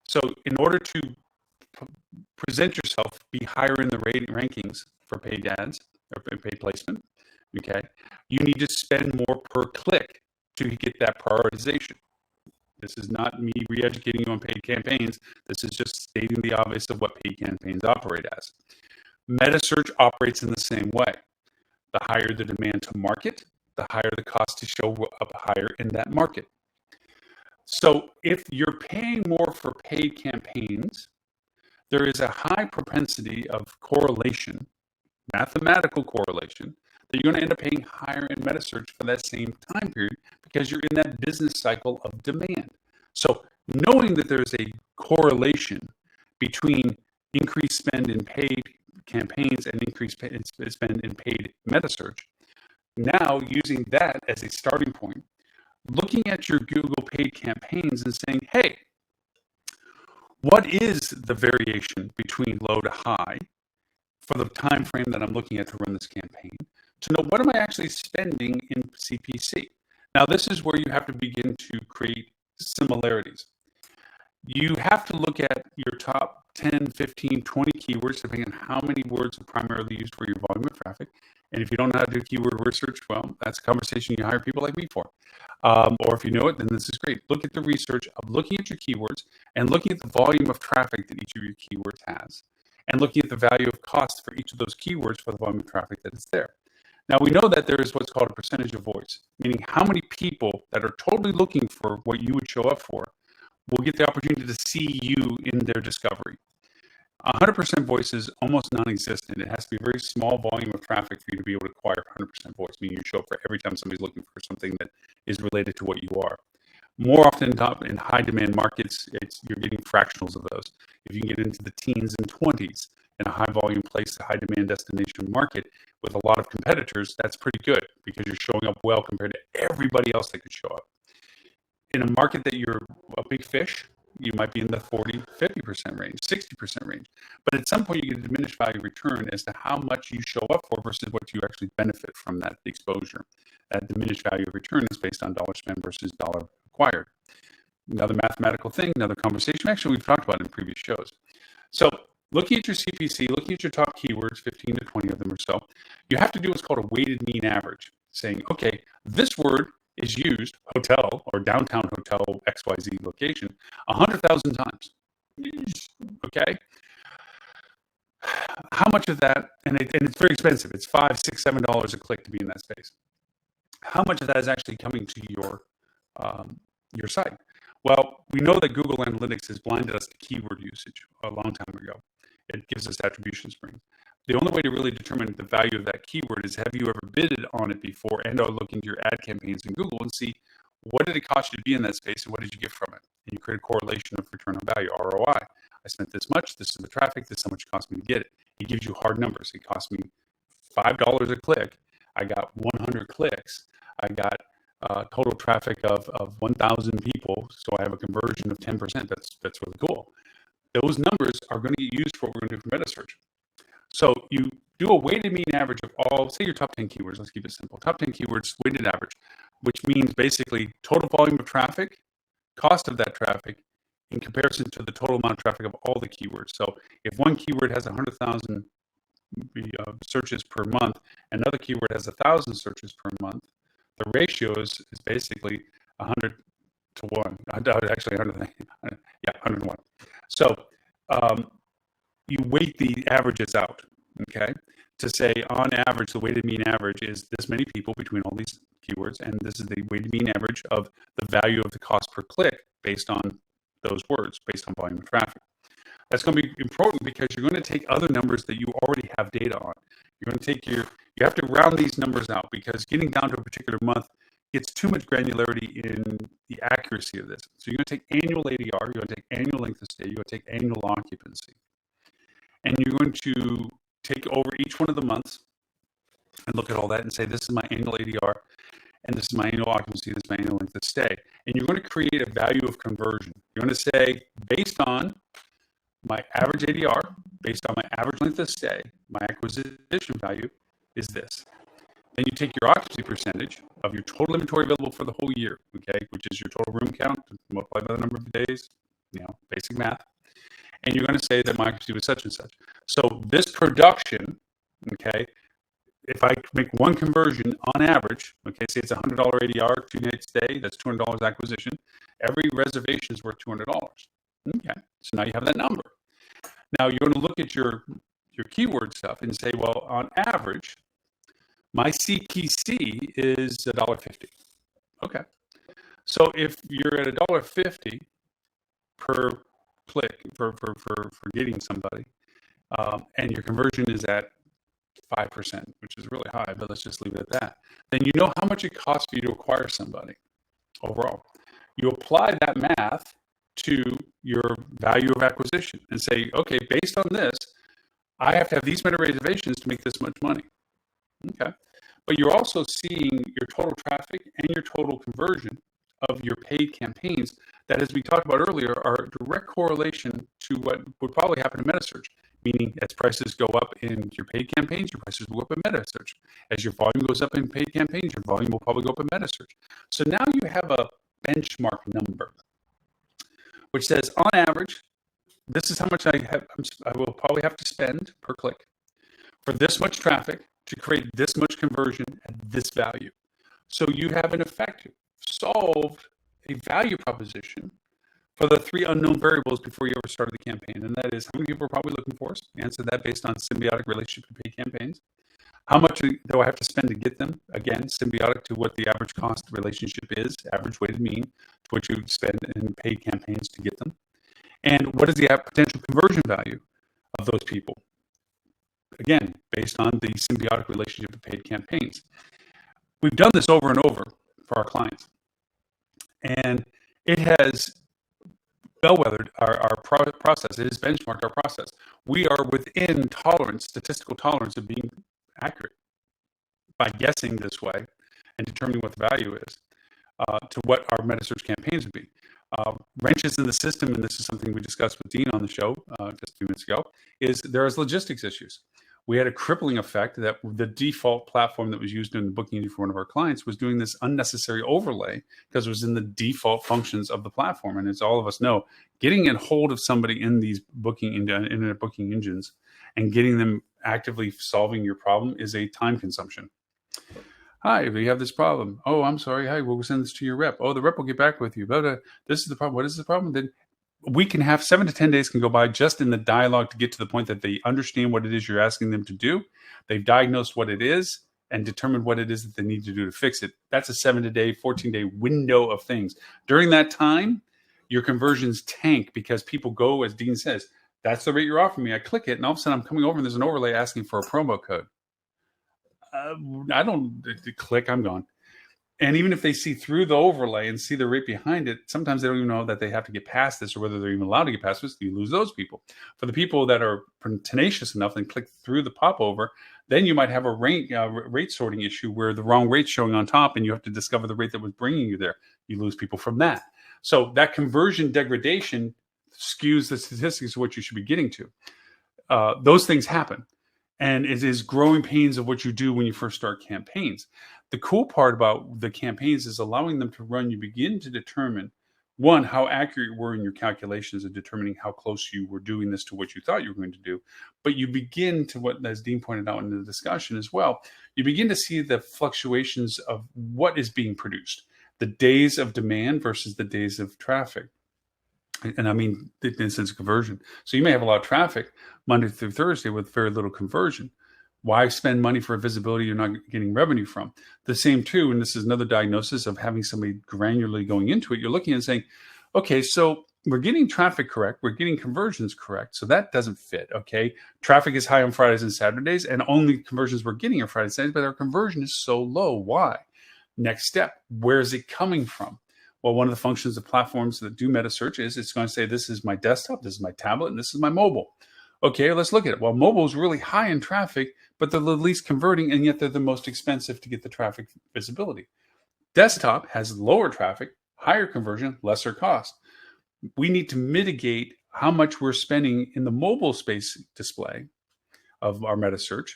So in order to present yourself, be higher in the rankings for paid ads or paid placement, okay, you need to spend more per click to get that prioritization. This is not me re-educating you on paid campaigns. This is just stating the obvious of what paid campaigns operate as. Metasearch operates in the same way. The higher the demand to market, the higher the cost to show up higher in that market. So if you're paying more for paid campaigns, there is a high propensity of correlation, mathematical correlation, that you're going to end up paying higher in Metasearch for that same time period because you're in that business cycle of demand. So knowing that there's a correlation between increased spend in paid campaigns and increased spend in paid Metasearch, now using that as a starting point, looking at your Google paid campaigns and saying, hey, what is the variation between low to high for the time frame that I'm looking at to run this campaign, to know what am I actually spending in CPC. Now, this is where you have to begin to create similarities. You have to look at your top 10, 15, 20 keywords, depending on how many words are primarily used for your volume of traffic. And if you don't know how to do keyword research, well, that's a conversation you hire people like me for. Or if you know it, then this is great. Look at the research of looking at your keywords and looking at the volume of traffic that each of your keywords has, and looking at the value of cost for each of those keywords for the volume of traffic that is there. Now, we know that there is what's called a percentage of voice, meaning how many people that are totally looking for what you would show up for will get the opportunity to see you in their discovery. 100% voice is almost non-existent. It has to be a very small volume of traffic for you to be able to acquire 100% voice, meaning you show up for every time somebody's looking for something that is related to what you are. More often in high demand markets, you're getting fractionals of those. If you can get into the teens and 20s in a high volume place, a high demand destination market with a lot of competitors, that's pretty good because you're showing up well compared to everybody else that could show up. In a market that you're a big fish, you might be in the 40, 50% range, 60% range. But at some point, you get a diminished value return as to how much you show up for versus what you actually benefit from that exposure. That diminished value of return is based on dollar spent versus dollar acquired. Another mathematical thing, another conversation. Actually, we've talked about it in previous shows. So looking at your CPC, looking at your top keywords, 15 to 20 of them or so, you have to do what's called a weighted mean average, saying, okay, this word is used, hotel or downtown hotel XYZ location, 100,000 times. Okay? How much of that, and it's very expensive, it's $5, $6, $7 a click to be in that space. How much of that is actually coming to your site? Well, we know that Google Analytics has blinded us to keyword usage a long time ago. It gives us attribution springs. The only way to really determine the value of that keyword is, have you ever bidded on it before, and or look into your ad campaigns in Google and see what did it cost you to be in that space and what did you get from it? And you create a correlation of return on value, ROI. I spent this much, this is the traffic, this is how much it cost me to get it. It gives you hard numbers. It cost me $5 a click. I got 100 clicks. I got total traffic of 1,000 people, so I have a conversion of 10%. That's really cool. Those numbers are going to get used for what we're going to do for Metasearch. So you do a weighted mean average of all, say your top 10 keywords. Let's keep it simple. Top 10 keywords, weighted average, which means basically total volume of traffic, cost of that traffic, in comparison to the total amount of traffic of all the keywords. So if one keyword has 100,000 searches per month, another keyword has 1,000 searches per month, the ratio is basically 100 to 1. Actually, 100, yeah, 101. So you weight the averages out, okay, to say on average, the weighted mean average is this many people between all these keywords, and this is the weighted mean average of the value of the cost per click based on those words, based on volume of traffic. That's going to be important because you're going to take other numbers that you already have data on. You're going to take you have to round these numbers out, because getting down to a particular month gets too much granularity in the accuracy of this. So you're going to take annual ADR, you're going to take annual length of stay, you're going to take annual occupancy. And you're going to take over each one of the months and look at all that and say, this is my annual ADR, and this is my annual occupancy, this is my annual length of stay. And you're going to create a value of conversion. You're going to say, based on my average ADR, based on my average length of stay, my acquisition value is this. Then you take your occupancy percentage of your total inventory available for the whole year, okay, which is your total room count multiplied by the number of days, basic math. And you're going to say that my occupancy was such and such. So this production, okay, if I make one conversion on average, okay, say it's $100 ADR, 2-night stay, that's $200 acquisition. Every reservation is worth $200. Okay, so now you have that number. Now you're going to look at your keyword stuff and say, well, on average, my CPC is $1.50. Okay, so if you're at $1.50 per click for getting somebody, and your conversion is at 5%, which is really high, but let's just leave it at that, then you know how much it costs for you to acquire somebody overall. You apply that math to your value of acquisition and say, okay, based on this, I have to have these many reservations to make this much money. Okay, but you're also seeing your total traffic and your total conversion of your paid campaigns that, as we talked about earlier, are a direct correlation to what would probably happen in Metasearch, meaning as prices go up in your paid campaigns, your prices will go up in Metasearch. As your volume goes up in paid campaigns, your volume will probably go up in Metasearch. So now you have a benchmark number, which says, on average, this is how much I will probably have to spend per click for this much traffic to create this much conversion at this value. So you have, in effect, solved a value proposition for the 3 unknown variables before you ever started the campaign. And that is, how many people are probably looking for us? Answer that based on symbiotic relationship to paid campaigns. How much do I have to spend to get them? Again, symbiotic to what the average cost relationship is, average weighted mean, to what you spend in paid campaigns to get them. And what is the potential conversion value of those people? Again, based on the symbiotic relationship of paid campaigns. We've done this over and over for our clients. And it has bellwethered our process. It has benchmarked our process. We are within statistical tolerance of being accurate by guessing this way and determining what the value is to what our Metasearch campaigns would be. Wrenches in the system, and this is something we discussed with Dean on the show just a few minutes ago, is there is logistics issues. We had a crippling effect that the default platform that was used in the booking engine for one of our clients was doing this unnecessary overlay because it was in the default functions of the platform. And as all of us know, getting a hold of somebody in these internet booking engines and getting them actively solving your problem is a time consumption. Hi, we have this problem. Oh, I'm sorry. Hi, we'll send this to your rep. Oh, the rep will get back with you. But this is the problem. What is the problem? Then we can have 7 to 10 days can go by just in the dialogue to get to the point that they understand what it is you're asking them to do. They've diagnosed what it is and determined what it is that they need to do to fix it. That's a 7-day, 14-day window of things. During that time, your conversions tank because people go, as Dean says, that's the rate you're offering me. I click it, and all of a sudden I'm coming over and there's an overlay asking for a promo code. I don't click, I'm gone. And even if they see through the overlay and see the rate behind it, sometimes they don't even know that they have to get past this or whether they're even allowed to get past this. You lose those people. For the people that are tenacious enough and click through the popover, then you might have a rate sorting issue where the wrong rate's showing on top and you have to discover the rate that was bringing you there. You lose people from that. So that conversion degradation skews the statistics of what you should be getting to. Those things happen. And it is growing pains of what you do when you first start campaigns. The cool part about the campaigns is allowing them to run. You begin to determine, one, how accurate you were in your calculations of determining how close you were doing this to what you thought you were going to do. But you begin to, what as Dean pointed out in the discussion as well, you begin to see the fluctuations of what is being produced, the days of demand versus the days of traffic. And I mean, in the sense of conversion. So you may have a lot of traffic Monday through Thursday with very little conversion. Why spend money for a visibility you're not getting revenue from? The same too, and this is another diagnosis of having somebody granularly going into it. You're looking and saying, okay, so we're getting traffic correct. We're getting conversions correct. So that doesn't fit, okay? Traffic is high on Fridays and Saturdays, and only conversions we're getting are Fridays and Saturdays, but our conversion is so low. Why? Next step, where is it coming from? Well, one of the functions of platforms that do Metasearch is it's going to say, this is my desktop, this is my tablet, and this is my mobile. Okay, let's look at it. Well, mobile is really high in traffic, but they're the least converting, and yet they're the most expensive to get the traffic visibility. Desktop has lower traffic, higher conversion, lesser cost. We need to mitigate how much we're spending in the mobile space display of our Metasearch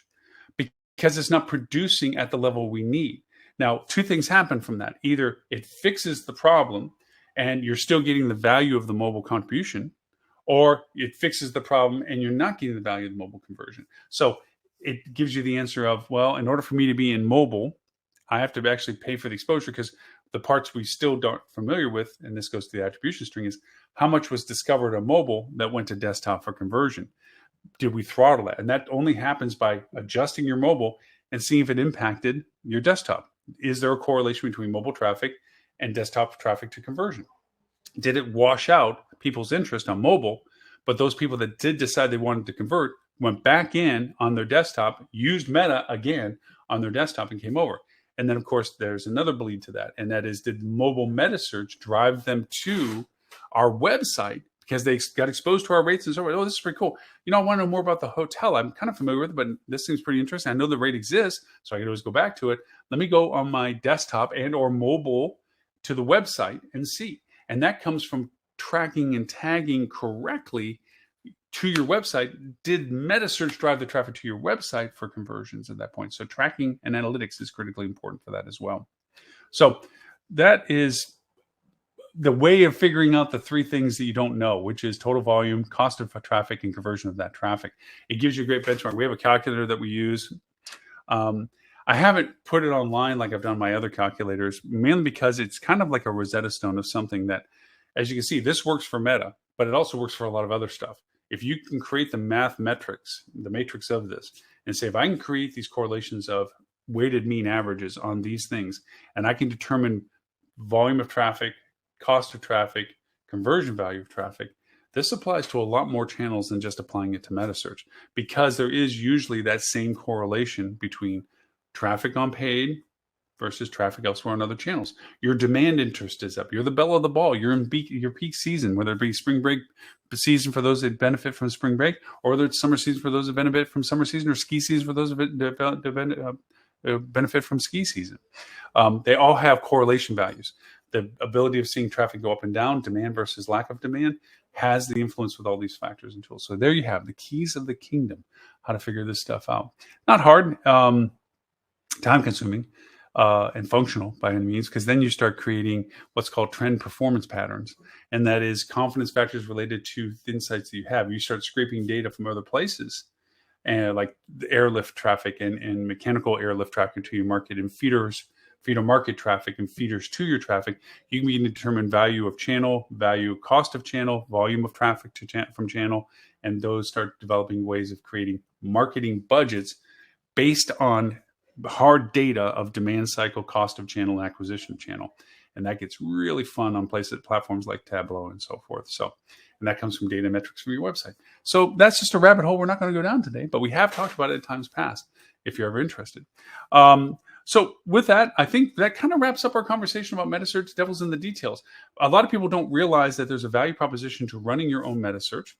because it's not producing at the level we need. Now, two things happen from that. Either it fixes the problem and you're still getting the value of the mobile contribution, or it fixes the problem and you're not getting the value of the mobile conversion. So it gives you the answer of, well, in order for me to be in mobile, I have to actually pay for the exposure, because the parts we still aren't familiar with, and this goes to the attribution string, is how much was discovered on mobile that went to desktop for conversion. Did we throttle that? And that only happens by adjusting your mobile and seeing if it impacted your desktop. Is there a correlation between mobile traffic and desktop traffic to conversion? Did it wash out people's interest on mobile, but those people that did decide they wanted to convert went back in on their desktop, used Meta again on their desktop and came over? And then, of course, there's another bleed to that, and that is, did mobile Metasearch drive them to our website because they got exposed to our rates and so on? Oh, this is pretty cool. You know, I want to know more about the hotel. I'm kind of familiar with it, but this seems pretty interesting. I know the rate exists, so I can always go back to it. Let me go on my desktop and or mobile to the website and see. And that comes from tracking and tagging correctly to your website. Did Metasearch drive the traffic to your website for conversions at that point? So tracking and analytics is critically important for that as well. So that is the way of figuring out the three things that you don't know, which is total volume, cost of traffic, and conversion of that traffic. It gives you a great benchmark. We have a calculator that we use. I haven't put it online like I've done my other calculators, mainly because it's kind of like a Rosetta Stone of something that, as you can see, this works for Meta, but it also works for a lot of other stuff. If you can create the matrix of this, and say, if I can create these correlations of weighted mean averages on these things, and I can determine volume of traffic, cost of traffic, conversion value of traffic, this applies to a lot more channels than just applying it to Metasearch, because there is usually that same correlation between traffic on paid versus traffic elsewhere on other channels. Your demand interest is up. You're the belle of the ball. You're in your peak season, whether it be spring break season for those that benefit from spring break, or whether it's summer season for those that benefit from summer season, or ski season for those that benefit from ski season. They all have correlation values. the ability of seeing traffic go up and down, demand versus lack of demand, has the influence with all these factors and tools. So there you have the keys of the kingdom, how to figure this stuff out. Not hard, time consuming, and functional by any means, because then you start creating what's called trend performance patterns. And that is confidence factors related to the insights that you have. You start scraping data from other places, and like the airlift traffic and mechanical airlift traffic to your market, and feeder market traffic and feeders to your traffic. You can begin to determine value of channel, value cost of channel, volume of traffic from channel, and those start developing ways of creating marketing budgets based on hard data of demand cycle, cost of channel, acquisition of channel. And that gets really fun on platforms like Tableau and so forth. So, and that comes from data metrics from your website. So that's just a rabbit hole we're not going to go down today, but we have talked about it at times past if you're ever interested. So with that, I think that kind of wraps up our conversation about Metasearch, devil's in the details. A lot of people don't realize that there's a value proposition to running your own Metasearch.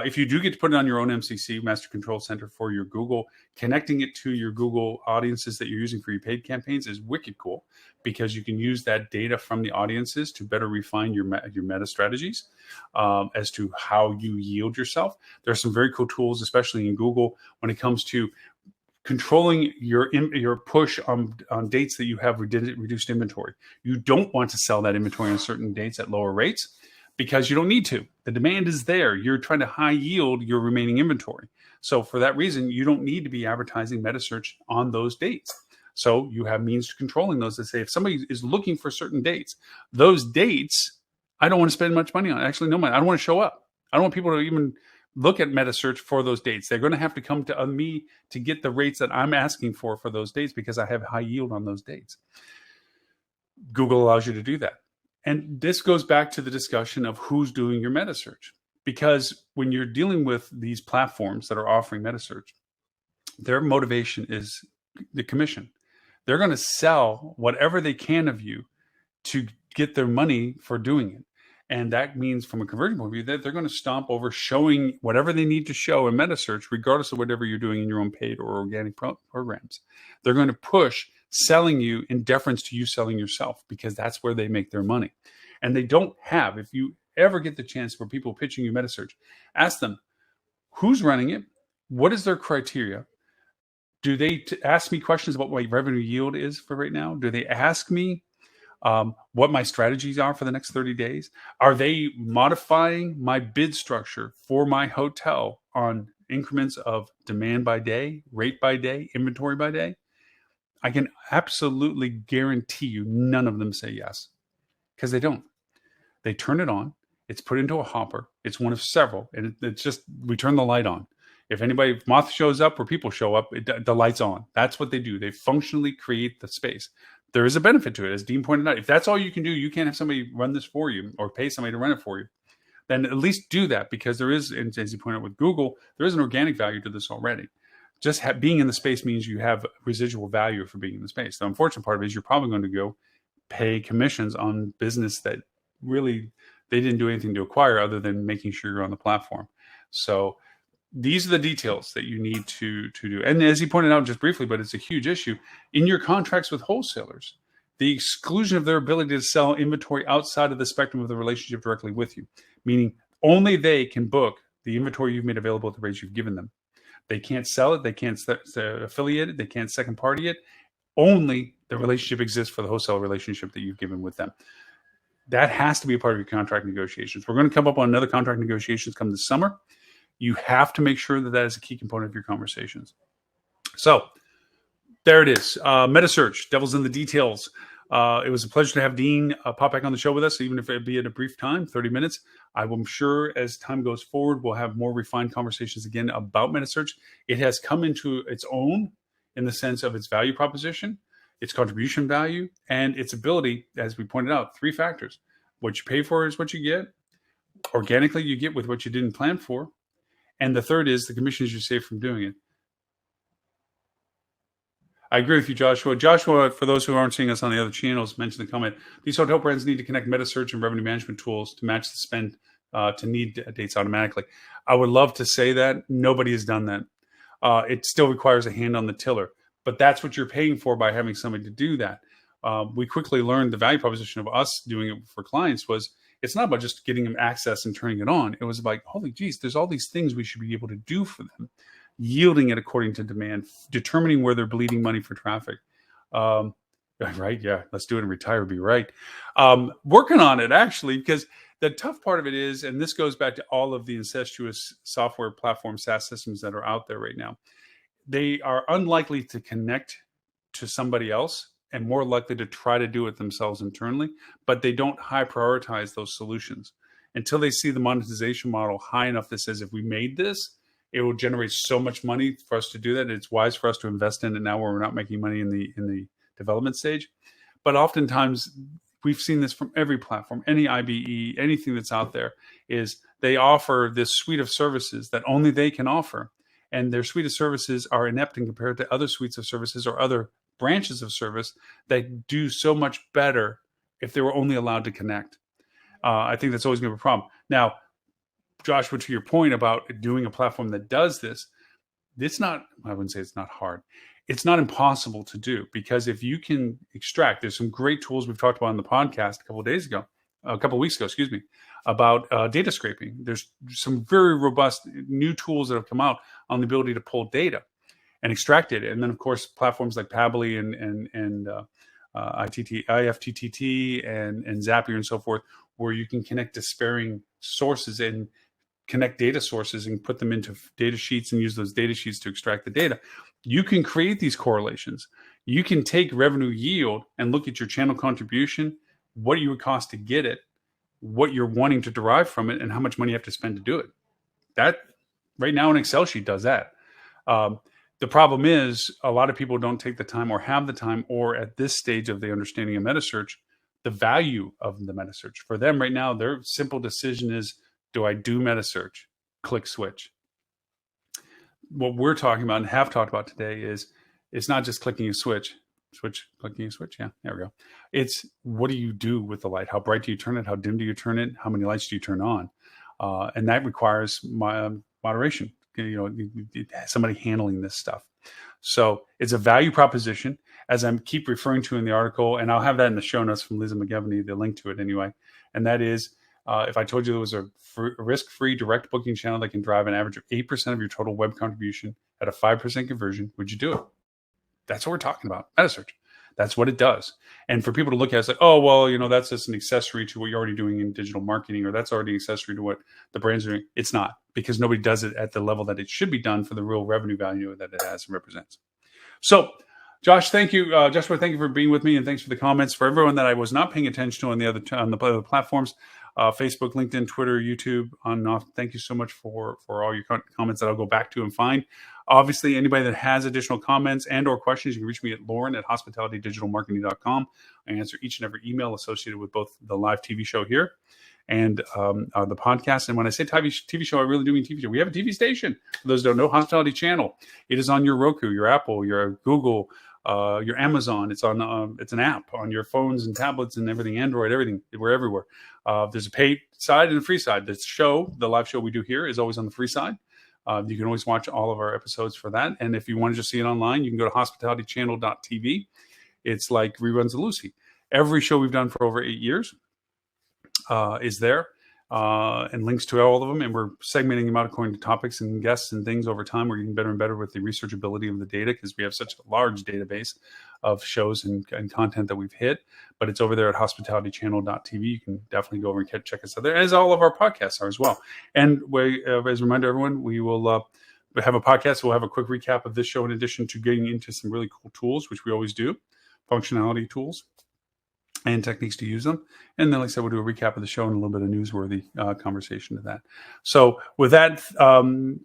If you do get to put it on your own MCC, Master Control Center for your Google, connecting it to your Google audiences that you're using for your paid campaigns is wicked cool, because you can use that data from the audiences to better refine your meta strategies as to how you yield yourself. There are some very cool tools, especially in Google, when it comes to controlling your push on dates that you have reduced inventory. You don't want to sell that inventory on certain dates at lower rates, because you don't need to. The demand is there. You're trying to high yield your remaining inventory. So for that reason, you don't need to be advertising Metasearch on those dates. So you have means to controlling those to say, if somebody is looking for certain dates, those dates, I don't want to spend much money on. Actually, no money. I don't want to show up. I don't want people to even look at Metasearch for those dates. They're going to have to come to me to get the rates that I'm asking for those dates, because I have high yield on those dates. Google allows you to do that. And this goes back to the discussion of who's doing your Metasearch. Because when you're dealing with these platforms that are offering Metasearch, their motivation is the commission. They're going to sell whatever they can of you to get their money for doing it. And that means, from a conversion point of view, that they're going to stomp over showing whatever they need to show in Metasearch, regardless of whatever you're doing in your own paid or organic programs. They're going to push selling you in deference to you selling yourself, because that's where they make their money. And they don't have, if you ever get the chance for people pitching you Metasearch, ask them, who's running it? What is their criteria? Do they ask me questions about what my revenue yield is for right now? Do they ask me what my strategies are for the next 30 days? Are they modifying my bid structure for my hotel on increments of demand by day, rate by day, inventory by day? I can absolutely guarantee you none of them say yes, because they don't. They turn it on. It's put into a hopper. It's one of several. And it's just, we turn the light on. If moth shows up or people show up, the light's on. That's what they do. They functionally create the space. There is a benefit to it, as Dean pointed out. If that's all you can do, you can't have somebody run this for you or pay somebody to run it for you. Then at least do that, because there is, and as you pointed out with Google, there is an organic value to this already. Just being in the space means you have residual value for being in the space. The unfortunate part of it is you're probably going to go pay commissions on business that really they didn't do anything to acquire other than making sure you're on the platform. So these are the details that you need to do. And as he pointed out just briefly, but it's a huge issue, in your contracts with wholesalers, the exclusion of their ability to sell inventory outside of the spectrum of the relationship directly with you, meaning only they can book the inventory you've made available at the rates you've given them. They can't sell it. They can't affiliate it. They can't second party it. Only the relationship exists for the wholesale relationship that you've given with them. That has to be a part of your contract negotiations. We're going to come up on another contract negotiations come this summer. You have to make sure that that is a key component of your conversations. So there it is. Metasearch, devil's in the details. It was a pleasure to have Dean pop back on the show with us, even if it be at a brief time, 30 minutes. I'm sure as time goes forward, we'll have more refined conversations again about Metasearch. It has come into its own in the sense of its value proposition, its contribution value, and its ability, as we pointed out, 3 factors. What you pay for is what you get. Organically, you get with what you didn't plan for. And the third is the commissions you save from doing it. I agree with you, Joshua. Joshua, for those who aren't seeing us on the other channels, mentioned the comment, these hotel brands need to connect Metasearch and revenue management tools to match the spend to need dates automatically. I would love to say that. Nobody has done that. It still requires a hand on the tiller. But that's what you're paying for by having somebody to do that. we quickly learned the value proposition of us doing it for clients was it's not about just getting them access and turning it on. It was like, holy geez, there's all these things we should be able to do for them, yielding it according to demand, determining where they're bleeding money for traffic. Right. Yeah. Let's do it and retire. Be right. Working on it, actually, because the tough part of it is, and this goes back to all of the incestuous software platform SaaS systems that are out there right now, they are unlikely to connect to somebody else and more likely to try to do it themselves internally, but they don't high prioritize those solutions until they see the monetization model high enough that says, if we made this, it will generate so much money for us to do that. It's wise for us to invest in it now where we're not making money in the development stage. But oftentimes we've seen this from every platform, any IBE, anything that's out there, is they offer this suite of services that only they can offer. And their suite of services are inept in compared to other suites of services or other branches of service that do so much better if they were only allowed to connect. I think that's always going to be a problem. Now, Joshua, to your point about doing a platform that does this, it's not, I wouldn't say it's not hard. It's not impossible to do, because if you can extract, there's some great tools we've talked about on the podcast a couple of weeks ago, about data scraping. There's some very robust new tools that have come out on the ability to pull data and extract it. And then, of course, platforms like Pabbly and IFTTT and Zapier and so forth, where you can connect despairing sources and connect data sources and put them into data sheets and use those data sheets to extract the data. You can create these correlations. You can take revenue yield and look at your channel contribution, what you would cost to get it, what you're wanting to derive from it, and how much money you have to spend to do it. That right now an Excel sheet does that. The problem is a lot of people don't take the time or have the time, or at this stage of the understanding of Metasearch, the value of the Metasearch. For them right now, their simple decision is, do I do Metasearch? Click switch. What we're talking about and have talked about today is it's not just clicking a switch, clicking a switch. Yeah, there we go. It's what do you do with the light? How bright do you turn it? How dim do you turn it? How many lights do you turn on? And that requires moderation. Somebody handling this stuff. So it's a value proposition, as I keep referring to in the article, and I'll have that in the show notes from Liza McGevney, the link to it anyway. And that is, if I told you there was a risk-free direct booking channel that can drive an average of 8% of your total web contribution at a 5% conversion, would you do it? That's what we're talking about. Metasearch. That's what it does. And for people to look at it, it's like, oh, well, that's just an accessory to what you're already doing in digital marketing, or that's already an accessory to what the brands are doing. It's not, because nobody does it at the level that it should be done for the real revenue value that it has and represents. So, Josh, thank you. Joshua, thank you for being with me, and thanks for the comments. For everyone that I was not paying attention to on the other platforms, Facebook, LinkedIn, Twitter, YouTube, on and off, thank you so much for all your comments that I'll go back to and find. Obviously, anybody that has additional comments and or questions, you can reach me at Loren at hospitalitydigitalmarketing.com. I answer each and every email associated with both the live TV show here and the podcast. And when I say TV show, I really do mean TV show. We have a TV station. For those who don't know, Hospitality Channel. It is on your Roku, your Apple, your Google, your Amazon. It's on. It's an app on your phones and tablets and everything, Android, everything. We're everywhere. There's a paid side and a free side. The live show we do here is always on the free side. You can always watch all of our episodes for that. And if you want to just see it online, you can go to hospitalitychannel.tv. It's like reruns of Lucy. Every show we've done for over 8 years is there, and links to all of them. And we're segmenting them out according to topics and guests and things over time. We're getting better and better with the researchability of the data, because we have such a large database of shows and content that we've hit. But it's over there at hospitalitychannel.tv. You can definitely go over and check us out there, as all of our podcasts are as well. And as a reminder, everyone, we will have a podcast. We'll have a quick recap of this show, in addition to getting into some really cool tools, which we always do, functionality tools and techniques to use them. And then, like I said, we'll do a recap of the show and a little bit of newsworthy conversation to that. So with that,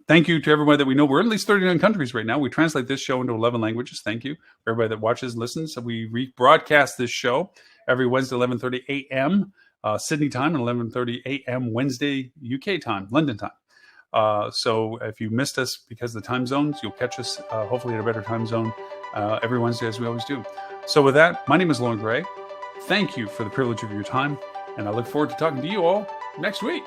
thank you to everybody that we know. We're in at least 39 countries right now. We translate this show into 11 languages. Thank you for everybody that watches and listens. So we rebroadcast this show every Wednesday, 11:30 a.m. Sydney time, and 11:30 a.m. Wednesday, UK time, London time. So if you missed us because of the time zones, you'll catch us hopefully at a better time zone every Wednesday, as we always do. So with that, my name is Loren Gray. Thank you for the privilege of your time, and I look forward to talking to you all next week.